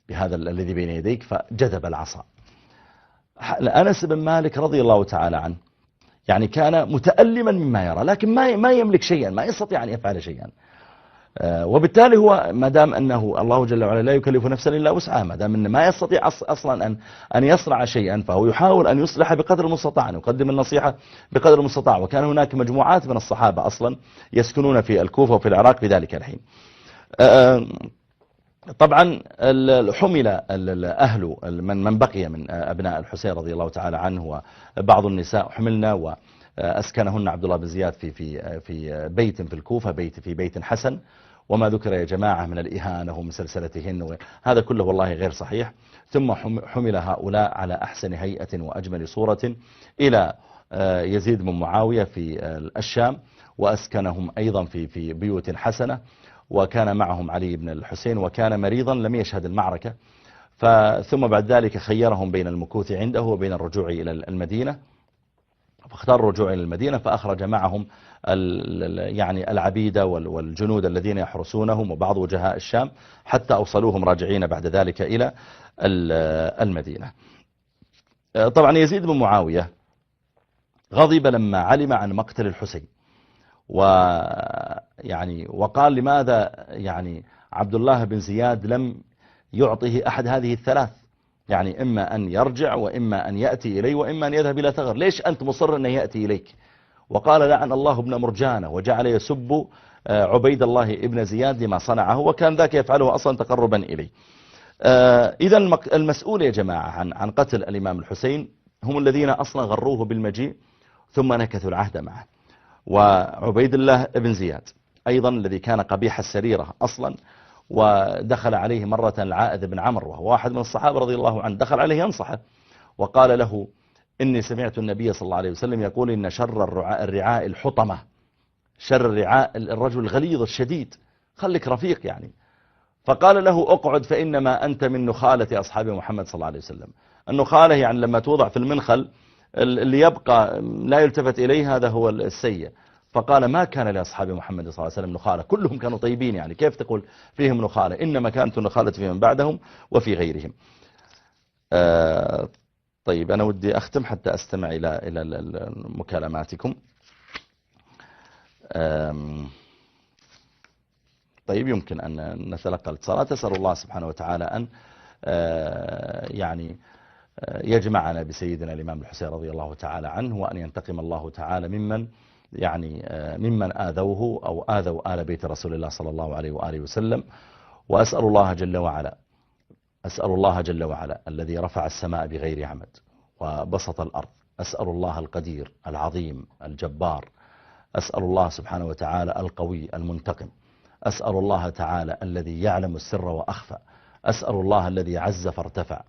بهذا الذي بين يديك، فجذب العصا. أنس بن مالك رضي الله تعالى عنه يعني كان متألما مما يرى، لكن ما يملك شيئا، ما يستطيع أن يفعل شيئا. وبالتالي هو ما دام أنه الله جل وعلا لا يكلف نفسا إلا وسعها، ما دام أنه ما يستطيع أصلا أن يصنع شيئا، فهو يحاول أن يصلح بقدر المستطاع، أن يقدم النصيحة بقدر المستطاع. وكان هناك مجموعات من الصحابة أصلا يسكنون في الكوفة وفي العراق في ذلك الحين. طبعا حمل أهل من بقي من أبناء الحسين رضي الله تعالى عنه، وبعض النساء حملنا، وأسكنهن عبد الله بن زياد في بيت في الكوفة، في بيت حسن. وما ذكر يا جماعة من الإهانة ومسلسلتهن هذا كله والله غير صحيح. ثم حمل هؤلاء على أحسن هيئة وأجمل صورة إلى يزيد بن معاوية في الشام، وأسكنهم أيضا في بيوت حسنة. وكان معهم علي بن الحسين، وكان مريضا لم يشهد المعركة، ثم بعد ذلك خيرهم بين المكوث عنده وبين الرجوع إلى المدينة، فاختار الرجوع إلى المدينة، فأخرج معهم يعني العبيد والجنود الذين يحرسونهم وبعض وجهاء الشام، حتى أوصلوهم راجعين بعد ذلك إلى المدينة. طبعا يزيد بن معاوية غضب لما علم عن مقتل الحسين، وقال لماذا يعني عبد الله بن زياد لم يعطه أحد هذه الثلاث، يعني إما أن يرجع، وإما أن يأتي إليه، وإما أن يذهب إلى ثغر، ليش أنت مصر أن يأتي إليك؟ وقال لعن الله ابن مرجانة، وجعل يسب عبيد الله ابن زياد لما صنعه، وكان ذاك يفعله أصلا تقربا إليه. إذا المسؤول يا جماعة عن قتل الإمام الحسين هم الذين أصلا غروه بالمجيء ثم نكثوا العهد معه. وعبيد الله ابن زياد أيضا الذي كان قبيح السريرة أصلا، ودخل عليه مرة العائذ بن عمرو وهو واحد من الصحابة رضي الله عنه، دخل عليه ينصحه وقال له إني سمعت النبي صلى الله عليه وسلم يقول إن شر الرعاء الحطمة، شر الرعاء الرجل الغليظ الشديد، خليك رفيق يعني. فقال له اقعد فإنما أنت من نخالة أصحاب محمد صلى الله عليه وسلم. النخالة يعني لما توضع في المنخل اللي يبقى لا يلتفت إليه هذا هو السيء. فقال ما كان لأصحاب محمد صلى الله عليه وسلم نخالة، كلهم كانوا طيبين، يعني كيف تقول فيهم نخالة؟ إنما كانت النخالة فيهم بعدهم وفي غيرهم. طيب أنا ودي أختم حتى أستمع إلى مكالماتكم. طيب يمكن أن نتلقى الاتصالات. أسأل الله سبحانه وتعالى أن يعني يجمعنا بسيدنا الإمام الحسين رضي الله تعالى عنه، وأن ينتقم الله تعالى ممن آذوه أو آذوا آل بيت رسول الله صلى الله عليه وآله وسلم. وأسأل الله جل وعلا الذي رفع السماء بغير عمد وبسط الأرض، أسأل الله القدير العظيم الجبار، أسأل الله سبحانه وتعالى القوي المنتقم، أسأل الله تعالى الذي يعلم السر وأخفى، أسأل الله الذي عز فارتفع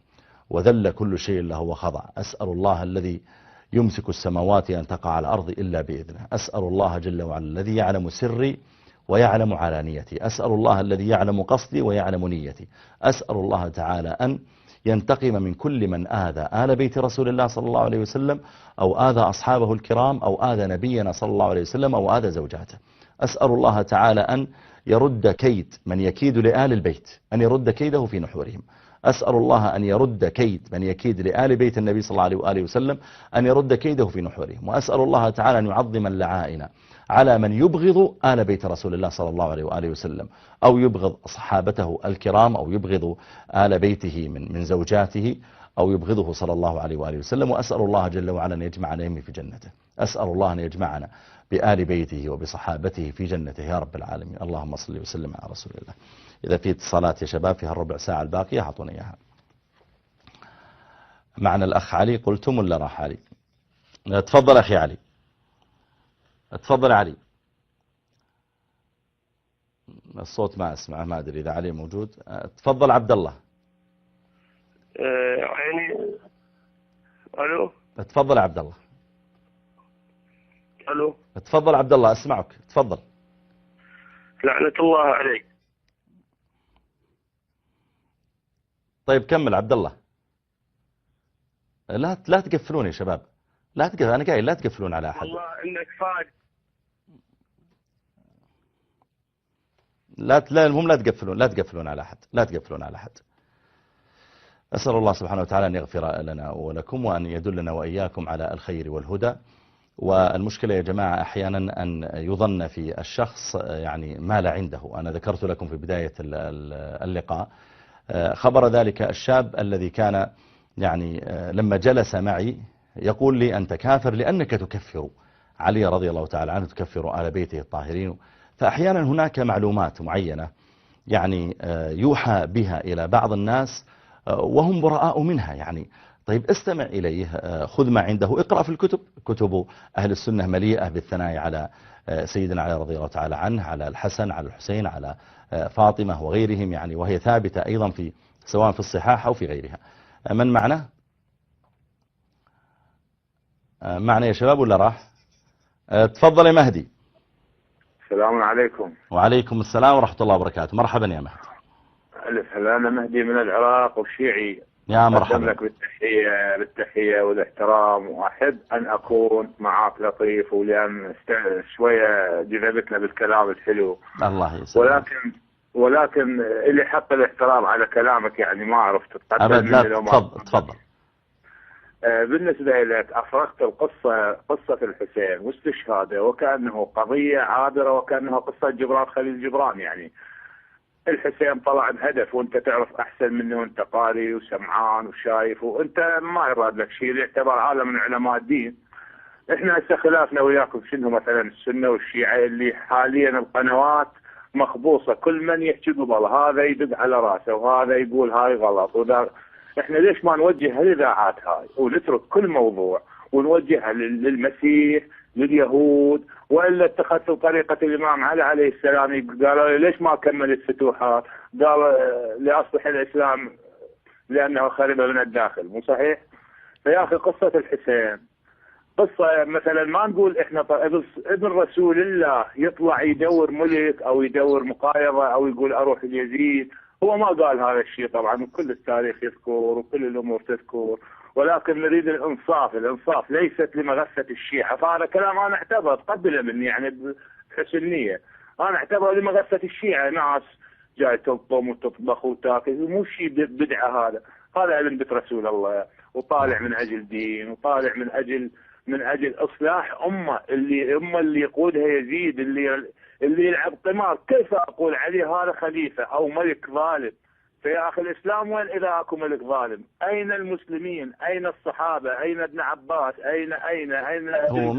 وذل كل شيء له وخضع، أسأل الله الذي يمسك السماوات أن تقع على الأرض إلا بإذنه، أسأل الله جل وعلا الذي يعلم سري ويعلم علانيتي، أسأل الله الذي يعلم قصدي ويعلم نيتي، أسأل الله تعالى أن ينتقم من كل من آذى آل بيت رسول الله صلى الله عليه وسلم، أو آذى أصحابه الكرام، أو آذى نبينا صلى الله عليه وسلم، أو آذى زوجاته. أسأل الله تعالى أن يرد كيد من يكيد لآل البيت، أن يرد كيده في نحورهم. أسأل الله أن يرد كيد من يكيد لآل بيت النبي صلى الله عليه وآله وسلم، أن يرد كيده في نحورهم. وأسأل الله تعالى أن يعظم اللعائن على من يبغض آل بيت رسول الله صلى الله عليه وآله وسلم، أو يبغض صحابته الكرام، أو يبغض آل بيته من زوجاته، أو يبغضه صلى الله عليه وآله وسلم. وأسأل الله جل وعلا أن يجمعنا في جنته، أسأل الله أن يجمعنا بآل بيته وبصحابته في جنته يا رب العالمين. اللهم صل وسلم على رسول الله. إذا في اتصالات يا شباب في هالربع ساعة الباقية أعطونا إياها. معنا الأخ علي، قلتم ولا راح علي؟ تفضل أخي علي، تفضل علي. الصوت ما أسمعه، ما أدري إذا علي موجود. تفضل عبد الله. يعني ألو. تفضل عبد الله. ألو. تفضل عبد الله، أسمعك، تفضل. لعنة الله عليك. طيب كمل عبد الله. لا تقفلون يا شباب، لا تقفل، أنا قايل لا تقفلون على أحد. والله إنك فاق. لا المهم لا تقفلون على أحد، لا تقفلون على أحد. أسأل الله سبحانه وتعالى أن يغفر لنا ولكم، وأن يدلنا وإياكم على الخير والهدى. والمشكلة يا جماعة أحيانا أن يظن في الشخص يعني ما لا عنده. أنا ذكرت لكم في بداية اللقاء خبر ذلك الشاب الذي كان يعني لما جلس معي يقول لي أنت كافر لأنك تكفر علي رضي الله تعالى عنه، تكفر آل بيته الطاهرين. فأحيانا هناك معلومات معينة يعني يوحى بها إلى بعض الناس وهم براء منها يعني. طيب استمع إليه، خذ ما عنده، اقرأ في الكتب، كتب أهل السنة مليئة بالثناء على سيدنا علي رضي الله تعالى عنه، على الحسن، على الحسين، على فاطمة وغيرهم يعني، وهي ثابتة أيضا في سواء في الصحاح أو في غيرها. من معنا يا شباب ولا راح؟ تفضل يا مهدي. السلام عليكم. وعليكم السلام ورحمة الله وبركاته. مرحبا يا مهدي. ألف هلا، أنا مهدي من العراق وشيعي. يا مرحبا. أقدم لك بالتحية والاحترام، وأحب أن أكون معك لطيف، ولأن شوية جذبتنا بالكلام الحلو. الله يسلمك. ولكن اللي حق الاحترام على كلامك يعني ما عرفت تتقبل أبد لا. تفضل. بالنسبة لك أفرغت قصة الحسين واستشهاده وكأنه قضية عابرة، وكأنه قصة جبران خليل جبران. يعني الحسين طلع بهدف، وانت تعرف احسن منه، وانت قاري وسمعان وشايف، وانت ما يراد لك شيء، يعتبر عالم من علماء الدين. احنا هسه خلافنا وياكم شنو مثلا السنة والشيعة، اللي حاليا القنوات مخبوصة، كل من يحكي قبل هذا يدق على راسه، وهذا يقول هاي غلط وذا. احنا ليش ما نوجه هالاذاعات هاي ونترك كل موضوع ونوجهها للمسيح، لليهود؟ والا اتخذتوا طريقه الامام علي عليه السلام، قالوا ليش ما كمل الفتوحات؟ قال لاصلح الاسلام لانه خرب من الداخل، مو صحيح؟ فيا اخي قصه الحسين قصة مثلا ما نقول احنا ابن رسول الله يطلع يدور ملك او يدور مقايضة او يقول اروح ليزيد. هو ما قال هذا الشيء طبعا، وكل التاريخ يذكر وكل الامور تذكر، ولكن نريد الانصاف. الانصاف ليست لمغثة الشيعة، فهذا كلام انا اعتبر قبل مني يعني بحسن نية، انا اعتبره لمغثة الشيعة، ناس جاي تلطم وتطبخ وتاكل، مو شيء بدعة. هذا علم بيت رسول الله، وطالع من اجل دين، وطالع من اجل اصلاح اللي يقودها يزيد، اللي يلعب قمار. كيف اقول عليه هذا خليفه او ملك ظالم؟ فيا اخي الاسلام وين اذا اكو ملك ظالم؟ اين المسلمين؟ اين الصحابه؟ اين ابن عباس؟ اين هو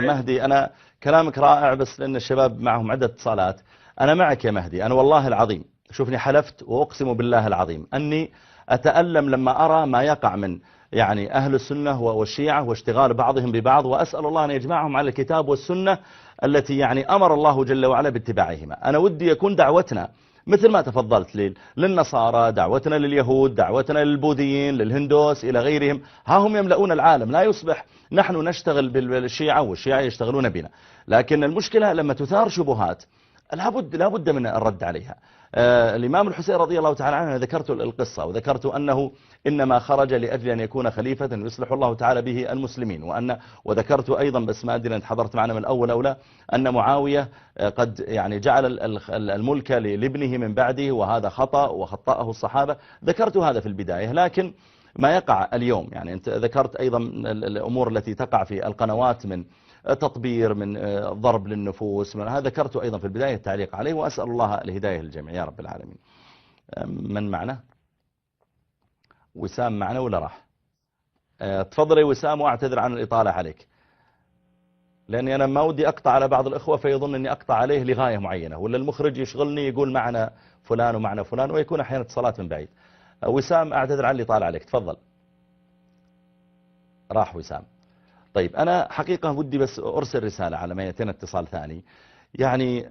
مهدي انا كلامك رائع، بس لان الشباب معهم عدة اتصالات. انا معك يا مهدي، انا والله العظيم شوفني حلفت واقسم بالله العظيم اني اتألم لما ارى ما يقع من يعني أهل السنة والشيعة واشتغال بعضهم ببعض، وأسأل الله أن يجمعهم على الكتاب والسنة التي يعني أمر الله جل وعلا باتباعهما. أنا ودي يكون دعوتنا مثل ما تفضلت للنصارى، دعوتنا لليهود، دعوتنا للبوذيين، للهندوس، إلى غيرهم. ها هم يملؤون العالم، لا يصبح نحن نشتغل بالشيعة والشيعة يشتغلون بنا. لكن المشكلة لما تثار شبهات لابد من الرد عليها. الإمام الحسين رضي الله تعالى عنه ذكرت القصة، وذكرت أنه إنما خرج لأجل أن يكون خليفة يصلح الله تعالى به المسلمين، وذكرت أيضا، بس ما أدري أنت حضرت معنا من الأول أو لا، أن معاوية قد يعني جعل الملك لابنه من بعده، وهذا خطأ وخطأه الصحابة. ذكرت هذا في البداية. لكن ما يقع اليوم، يعني أنت ذكرت أيضا الأمور التي تقع في القنوات من تطبير، من ضرب للنفوس، من هذا ذكرت أيضا في البداية التعليق عليه، وأسأل الله الهداية للجميع يا رب العالمين. من معنا؟ وسام معنا ولا راح؟ تفضل يا وسام، واعتذر عن الإطالة عليك، لأني أنا ما ودي أقطع على بعض الأخوة فيظن أني أقطع عليه لغاية معينة، ولا المخرج يشغلني يقول معنا فلان ومعنا فلان، ويكون أحيانا اتصالات من بعيد. وسام أعتذر عن الإطالة عليك، تفضل. راح وسام. طيب أنا حقيقة ودي بس أرسل رسالة على ما يأتينا اتصال ثاني. يعني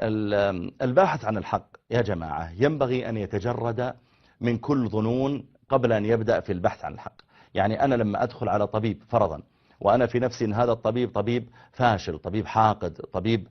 الباحث عن الحق يا جماعة ينبغي أن يتجرد من كل ظنون قبل أن يبدأ في البحث عن الحق. يعني أنا لما أدخل على طبيب فرضا، وأنا في نفسي أن هذا الطبيب طبيب فاشل، طبيب حاقد، طبيب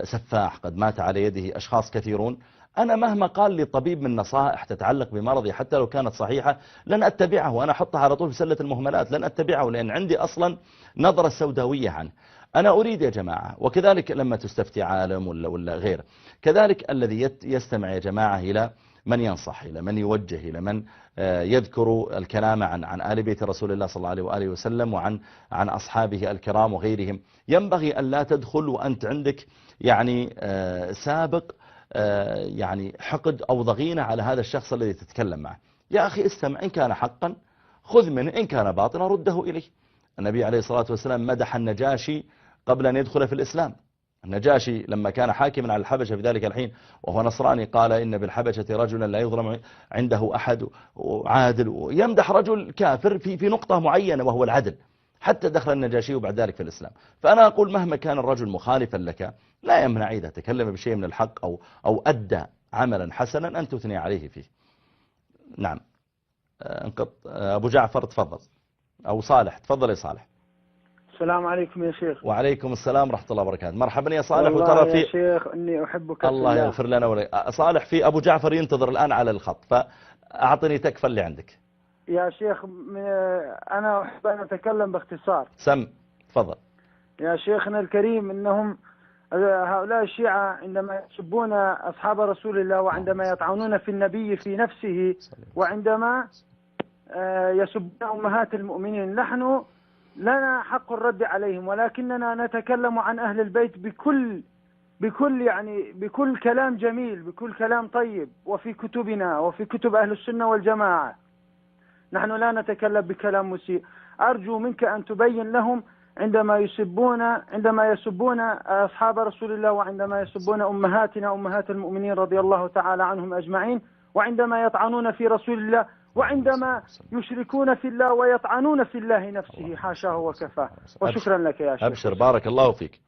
سفاح، قد مات على يده أشخاص كثيرون، أنا مهما قال لي طبيب من نصائح تتعلق بمرضي حتى لو كانت صحيحة لن أتبعه، وأنا أحطها على طول في سلة المهملات، لن أتبعه، لأن عندي أصلا نظرة سوداوية عنه. أنا أريد يا جماعة، وكذلك لما تستفتي عالم ولا غيره، كذلك الذي يستمع يا جماعة إلى من ينصح، إلى من يوجه، إلى من يذكر الكلام عن آل بيت رسول الله صلى الله عليه وآله وسلم، وعن أصحابه الكرام وغيرهم، ينبغي أن لا تدخل وأنت عندك يعني سابق يعني حقد أو ضغينة على هذا الشخص الذي تتكلم معه. يا أخي استمع، إن كان حقا خذ منه، إن كان باطلا رده إليه. النبي عليه الصلاة والسلام مدح النجاشي قبل أن يدخل في الإسلام. النجاشي لما كان حاكما على الحبشة في ذلك الحين وهو نصراني، قال إن بالحبشة رجلا لا يظلم عنده أحد وعادل، ويمدح رجل كافر في نقطة معينة وهو العدل، حتى دخل النجاشي وبعد ذلك في الإسلام. فأنا أقول مهما كان الرجل مخالفا لك لا يمنع إذا تكلم بشيء من الحق أو أدى عملا حسنا أن تثني عليه فيه. نعم. أبو جعفر تفضل، أو صالح تفضل يا صالح. السلام عليكم يا شيخ. وعليكم السلام ورحمة الله وبركاته. مرحبا يا صالح. وترى يا شيخ إني أحبك. الله يغفر لنا ولك. صالح في أبو جعفر ينتظر الآن على الخط، فأعطني تكفى اللي عندك يا شيخ. أنا أحب أن أتكلم باختصار. سم تفضل يا شيخنا الكريم. إنهم هؤلاء الشيعة عندما يسبون أصحاب رسول الله، وعندما يطعنون في النبي في نفسه، وعندما يسبون أمهات المؤمنين، نحن لنا حق الرد عليهم، ولكننا نتكلم عن أهل البيت بكل كلام جميل، بكل كلام طيب، وفي كتبنا وفي كتب أهل السنة والجماعة. نحن لا نتكلم بكلام مسيء. أرجو منك أن تبين لهم عندما يسبون أصحاب رسول الله، وعندما يسبون أمهاتنا أمهات المؤمنين رضي الله تعالى عنهم أجمعين، وعندما يطعنون في رسول الله، وعندما يشركون في الله ويطعنون في الله نفسه، حاشاه وكفاه. وشكرا لك يا شيخ. أبشر، بارك الله فيك،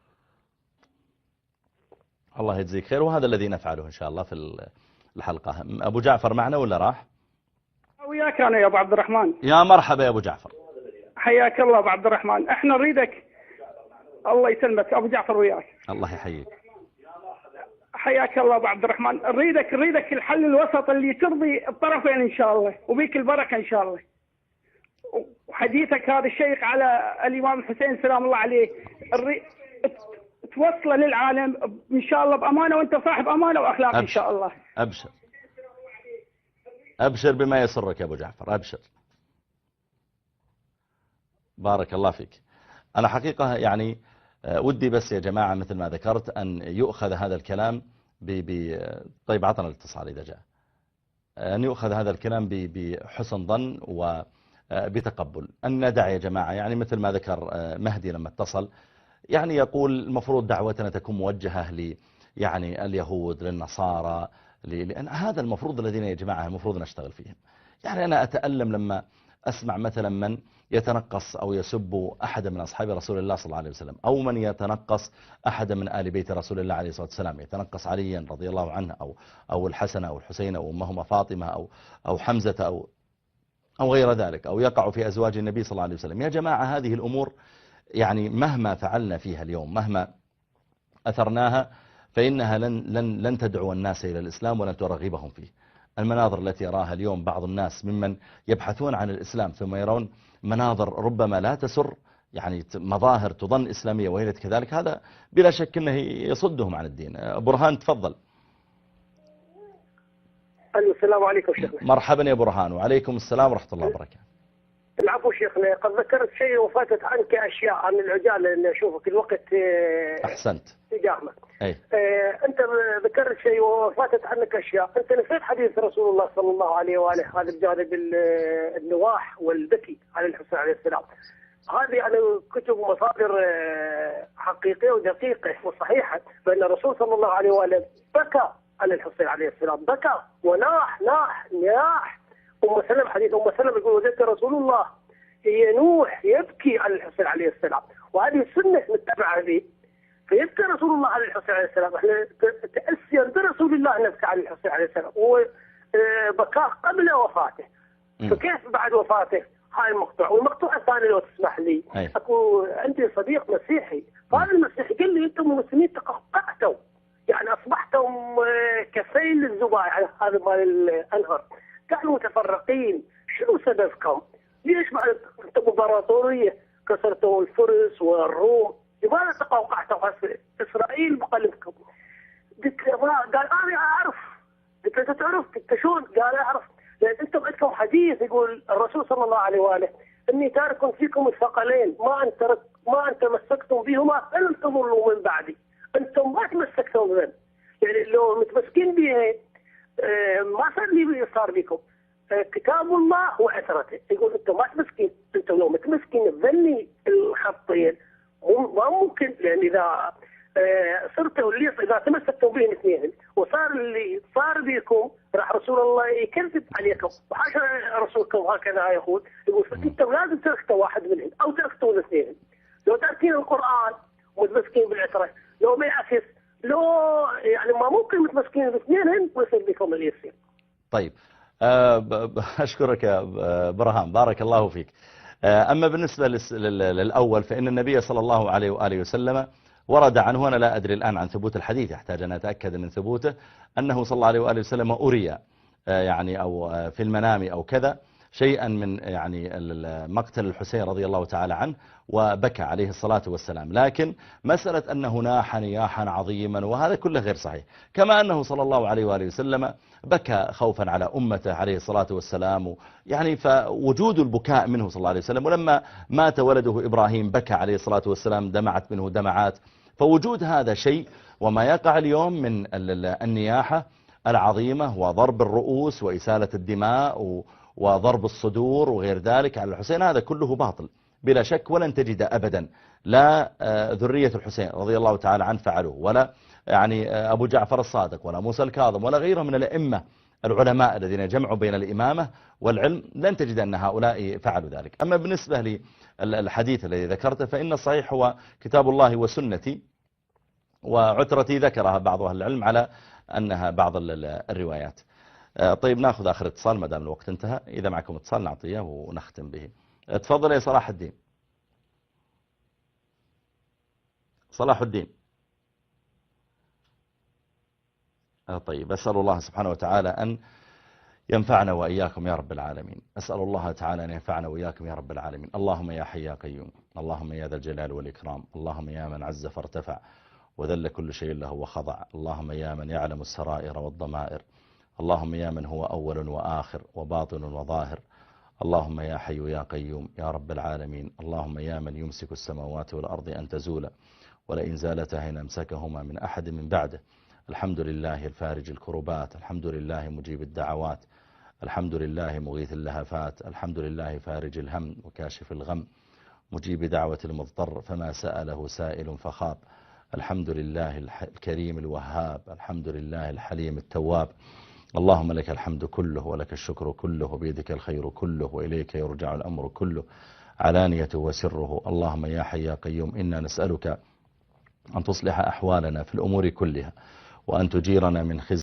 الله يجزيك خير، وهذا الذي نفعله إن شاء الله في الحلقة. أبو جعفر معنا ولا راح؟ وياك أنا يا أبو عبد الرحمن. يا مرحبا يا أبو جعفر. حياك الله أبو عبد الرحمن. احنا نريدك الله يسلمك أبو جعفر وياك. الله يحييك. حياك الله أبو عبد الرحمن. نريدك الحل الوسط اللي ترضي الطرفين إن شاء الله وبيك البركة إن شاء الله. وحديثك هذا الشيق على الإمام الحسين سلام الله عليه توصله للعالم إن شاء الله بأمانة، وأنت صاحب أمانة وأخلاق إن شاء الله. أبشر أبشر بما يسرك يا أبو جعفر، أبشر. بارك الله فيك. أنا حقيقة يعني ودي بس يا جماعة مثل ما ذكرت أن يؤخذ هذا الكلام طيب عطنا الاتصال إذا جاء، أن يؤخذ هذا الكلام بحسن ظن وبتقبل، أن ندع يا جماعة يعني مثل ما ذكر مهدي لما اتصل، يعني يقول المفروض دعوتنا تكون موجهة يعني اليهود للنصارى، لأن هذا المفروض الذين يا جماعة المفروض نشتغل فيهم. يعني أنا أتألم لما أسمع مثلا من يتنقص أو يسب أحد من أصحاب رسول الله صلى الله عليه وسلم، أو من يتنقص أحد من آل بيت رسول الله عليه الصلاة والسلام، يتنقص عليا رضي الله عنه أو الحسن أو الحسين أو أمهما فاطمة أو حمزة أو غير ذلك، أو يقع في أزواج النبي صلى الله عليه وسلم. يا جماعة هذه الأمور يعني مهما فعلنا فيها اليوم، مهما أثرناها، فإنها لن تدعو الناس إلى الإسلام ولن ترغبهم فيه. المناظر التي يراها اليوم بعض الناس ممن يبحثون عن الإسلام ثم يرون مناظر ربما لا تسر، يعني مظاهر تظن إسلامية وهي كذلك، هذا بلا شك أنه يصدهم عن الدين. برهان تفضل. السلام عليكم شيخنا. مرحبا يا برهان. وعليكم السلام ورحمة الله وبركاته. العفو شيخنا، قد ذكرت شيء وفاتت عنك أشياء عن العجال، لأن أشوفك الوقت أحسنت تجاهمك. أي. أنت ذكرت شيء وفاتت عنك أشياء. أنت نسيت حديث رسول الله صلى الله عليه وآله، هذا الجانب النواح والبكي على الحسين عليه السلام. هذه يعني كتب مصادر حقيقية ودقيقة وصحيحة، بأن الرسول صلى الله عليه وآله بكى على الحسين عليه السلام، بكى وناح نياح. أم سلمة، حديث أم سلمة يقول وجدت رسول الله ينوح يبكي على الحسين عليه السلام، وهذه السنة نتبعها به. فيبكي رسول الله على الحسين عليه السلام، احنا تأسيا برسول الله نبكي على الحسين عليه السلام، وبكاه قبل وفاته. فكيف بعد وفاته؟ هاي المقطوع. والمقطوع الثاني لو تسمح لي، اكو عندي صديق مسيحي، فهذا المسيحي قال لي انتم المسلمين تقطعتوا، يعني اصبحتم كسيل الزبائن على هذا مال الانهر، كانوا متفرقين. شنو سببكم؟ ليش بعد انتم امبراطوريه كسرتوا الفرس والروم؟ لماذا تقوقعتوا اسرائيل بقلبكم؟ قلت له قال انا اعرف. قلت له تعرف؟ قلت شلون؟ قال اعرف، لان انتم عندكم حديث يقول الرسول صلى الله عليه واله اني تارك فيكم الثقلين ما ان تمسكتم بهما فلن تضلوا من بعدي. انتم ما تمسكتم بهم، يعني لو متمسكين بها ما صار بكم. كتاب الله وعثرته. يقول انتم ما تمسكين، انتم لو متمسكين بذني الخطين ما ممكن، لان اذا صرتوا اللي اذا تمسكتوا بهم اثنين وصار اللي صار بكم راح رسول الله يكذب عليكم، وحاشا رسولكم هكذا يقول. يقول فانتم لازم تركتوا واحد منهم او تركتوا الاثنين. لو تركين القران ومتمسكين بالعتره، لو بالعكس لو يعني ما ممكن متمسكين باثنين ويصير بكم اللي يصير. طيب أشكرك يا برهان، بارك الله فيك. أما بالنسبة للأول فإن النبي صلى الله عليه وآله وسلم ورد عنه، أنا لا أدري الآن عن ثبوت الحديث، يحتاج أن أتأكد من ثبوته، أنه صلى الله عليه وآله وسلم أري يعني أو في المنام أو كذا شيئا من يعني مقتل الحسين رضي الله تعالى عنه وبكى عليه الصلاة والسلام. لكن مسألة أنه ناح نياحا عظيما وهذا كله غير صحيح، كما أنه صلى الله عليه وآله وسلم بكى خوفا على أمته عليه الصلاة والسلام، يعني فوجود البكاء منه صلى الله عليه وسلم. ولما مات ولده إبراهيم بكى عليه الصلاة والسلام، دمعت منه دمعات. فوجود هذا شيء، وما يقع اليوم من النياحة العظيمة وضرب الرؤوس وإسالة الدماء وضرب الصدور وغير ذلك على الحسين، هذا كله باطل بلا شك. ولن تجد أبدا لا ذرية الحسين رضي الله تعالى عنه فعلوه، ولا يعني أبو جعفر الصادق ولا موسى الكاظم ولا غيره من الأئمة العلماء الذين جمعوا بين الإمامة والعلم، لن تجد أن هؤلاء فعلوا ذلك. أما بالنسبة للحديث الذي ذكرته فإن الصحيح هو كتاب الله وسنتي وعترتي، ذكرها بعض أهل العلم على أنها بعض الروايات. طيب ناخذ آخر اتصال ما دام الوقت انتهى، إذا معكم اتصال نعطيه ونختم به. تفضل يا صلاح الدين. صلاح الدين. طيب، أسأل الله سبحانه وتعالى أن ينفعنا وإياكم يا رب العالمين. أسأل الله تعالى أن ينفعنا وإياكم يا رب العالمين. اللهم يا حي يا قيوم، اللهم يا ذا الجلال والإكرام، اللهم يا من عز فارتفع وذل كل شيء له وخضع، اللهم يا من يعلم السرائر والضمائر، اللهم يا من هو أول وآخر وباطن وظاهر، اللهم يا حي يا قيوم يا رب العالمين، اللهم يا من يمسك السماوات والأرض أن تزولا ولئن زالتا إن أمسكهما من أحد من بعده. الحمد لله الفارج الكربات، الحمد لله مجيب الدعوات، الحمد لله مغيث اللهفات، الحمد لله فارج الهم وكاشف الغم، مجيب دعوة المضطر فما سأله سائل فخاب، الحمد لله الكريم الوهاب، الحمد لله الحليم التواب. اللهم لك الحمد كله ولك الشكر كله وبيدك الخير كله وإليك يرجع الأمر كله علانية وسره. اللهم يا حي يا قيوم إنا نسألك أن تصلح أحوالنا في الأمور كلها وأن تجيرنا من خزي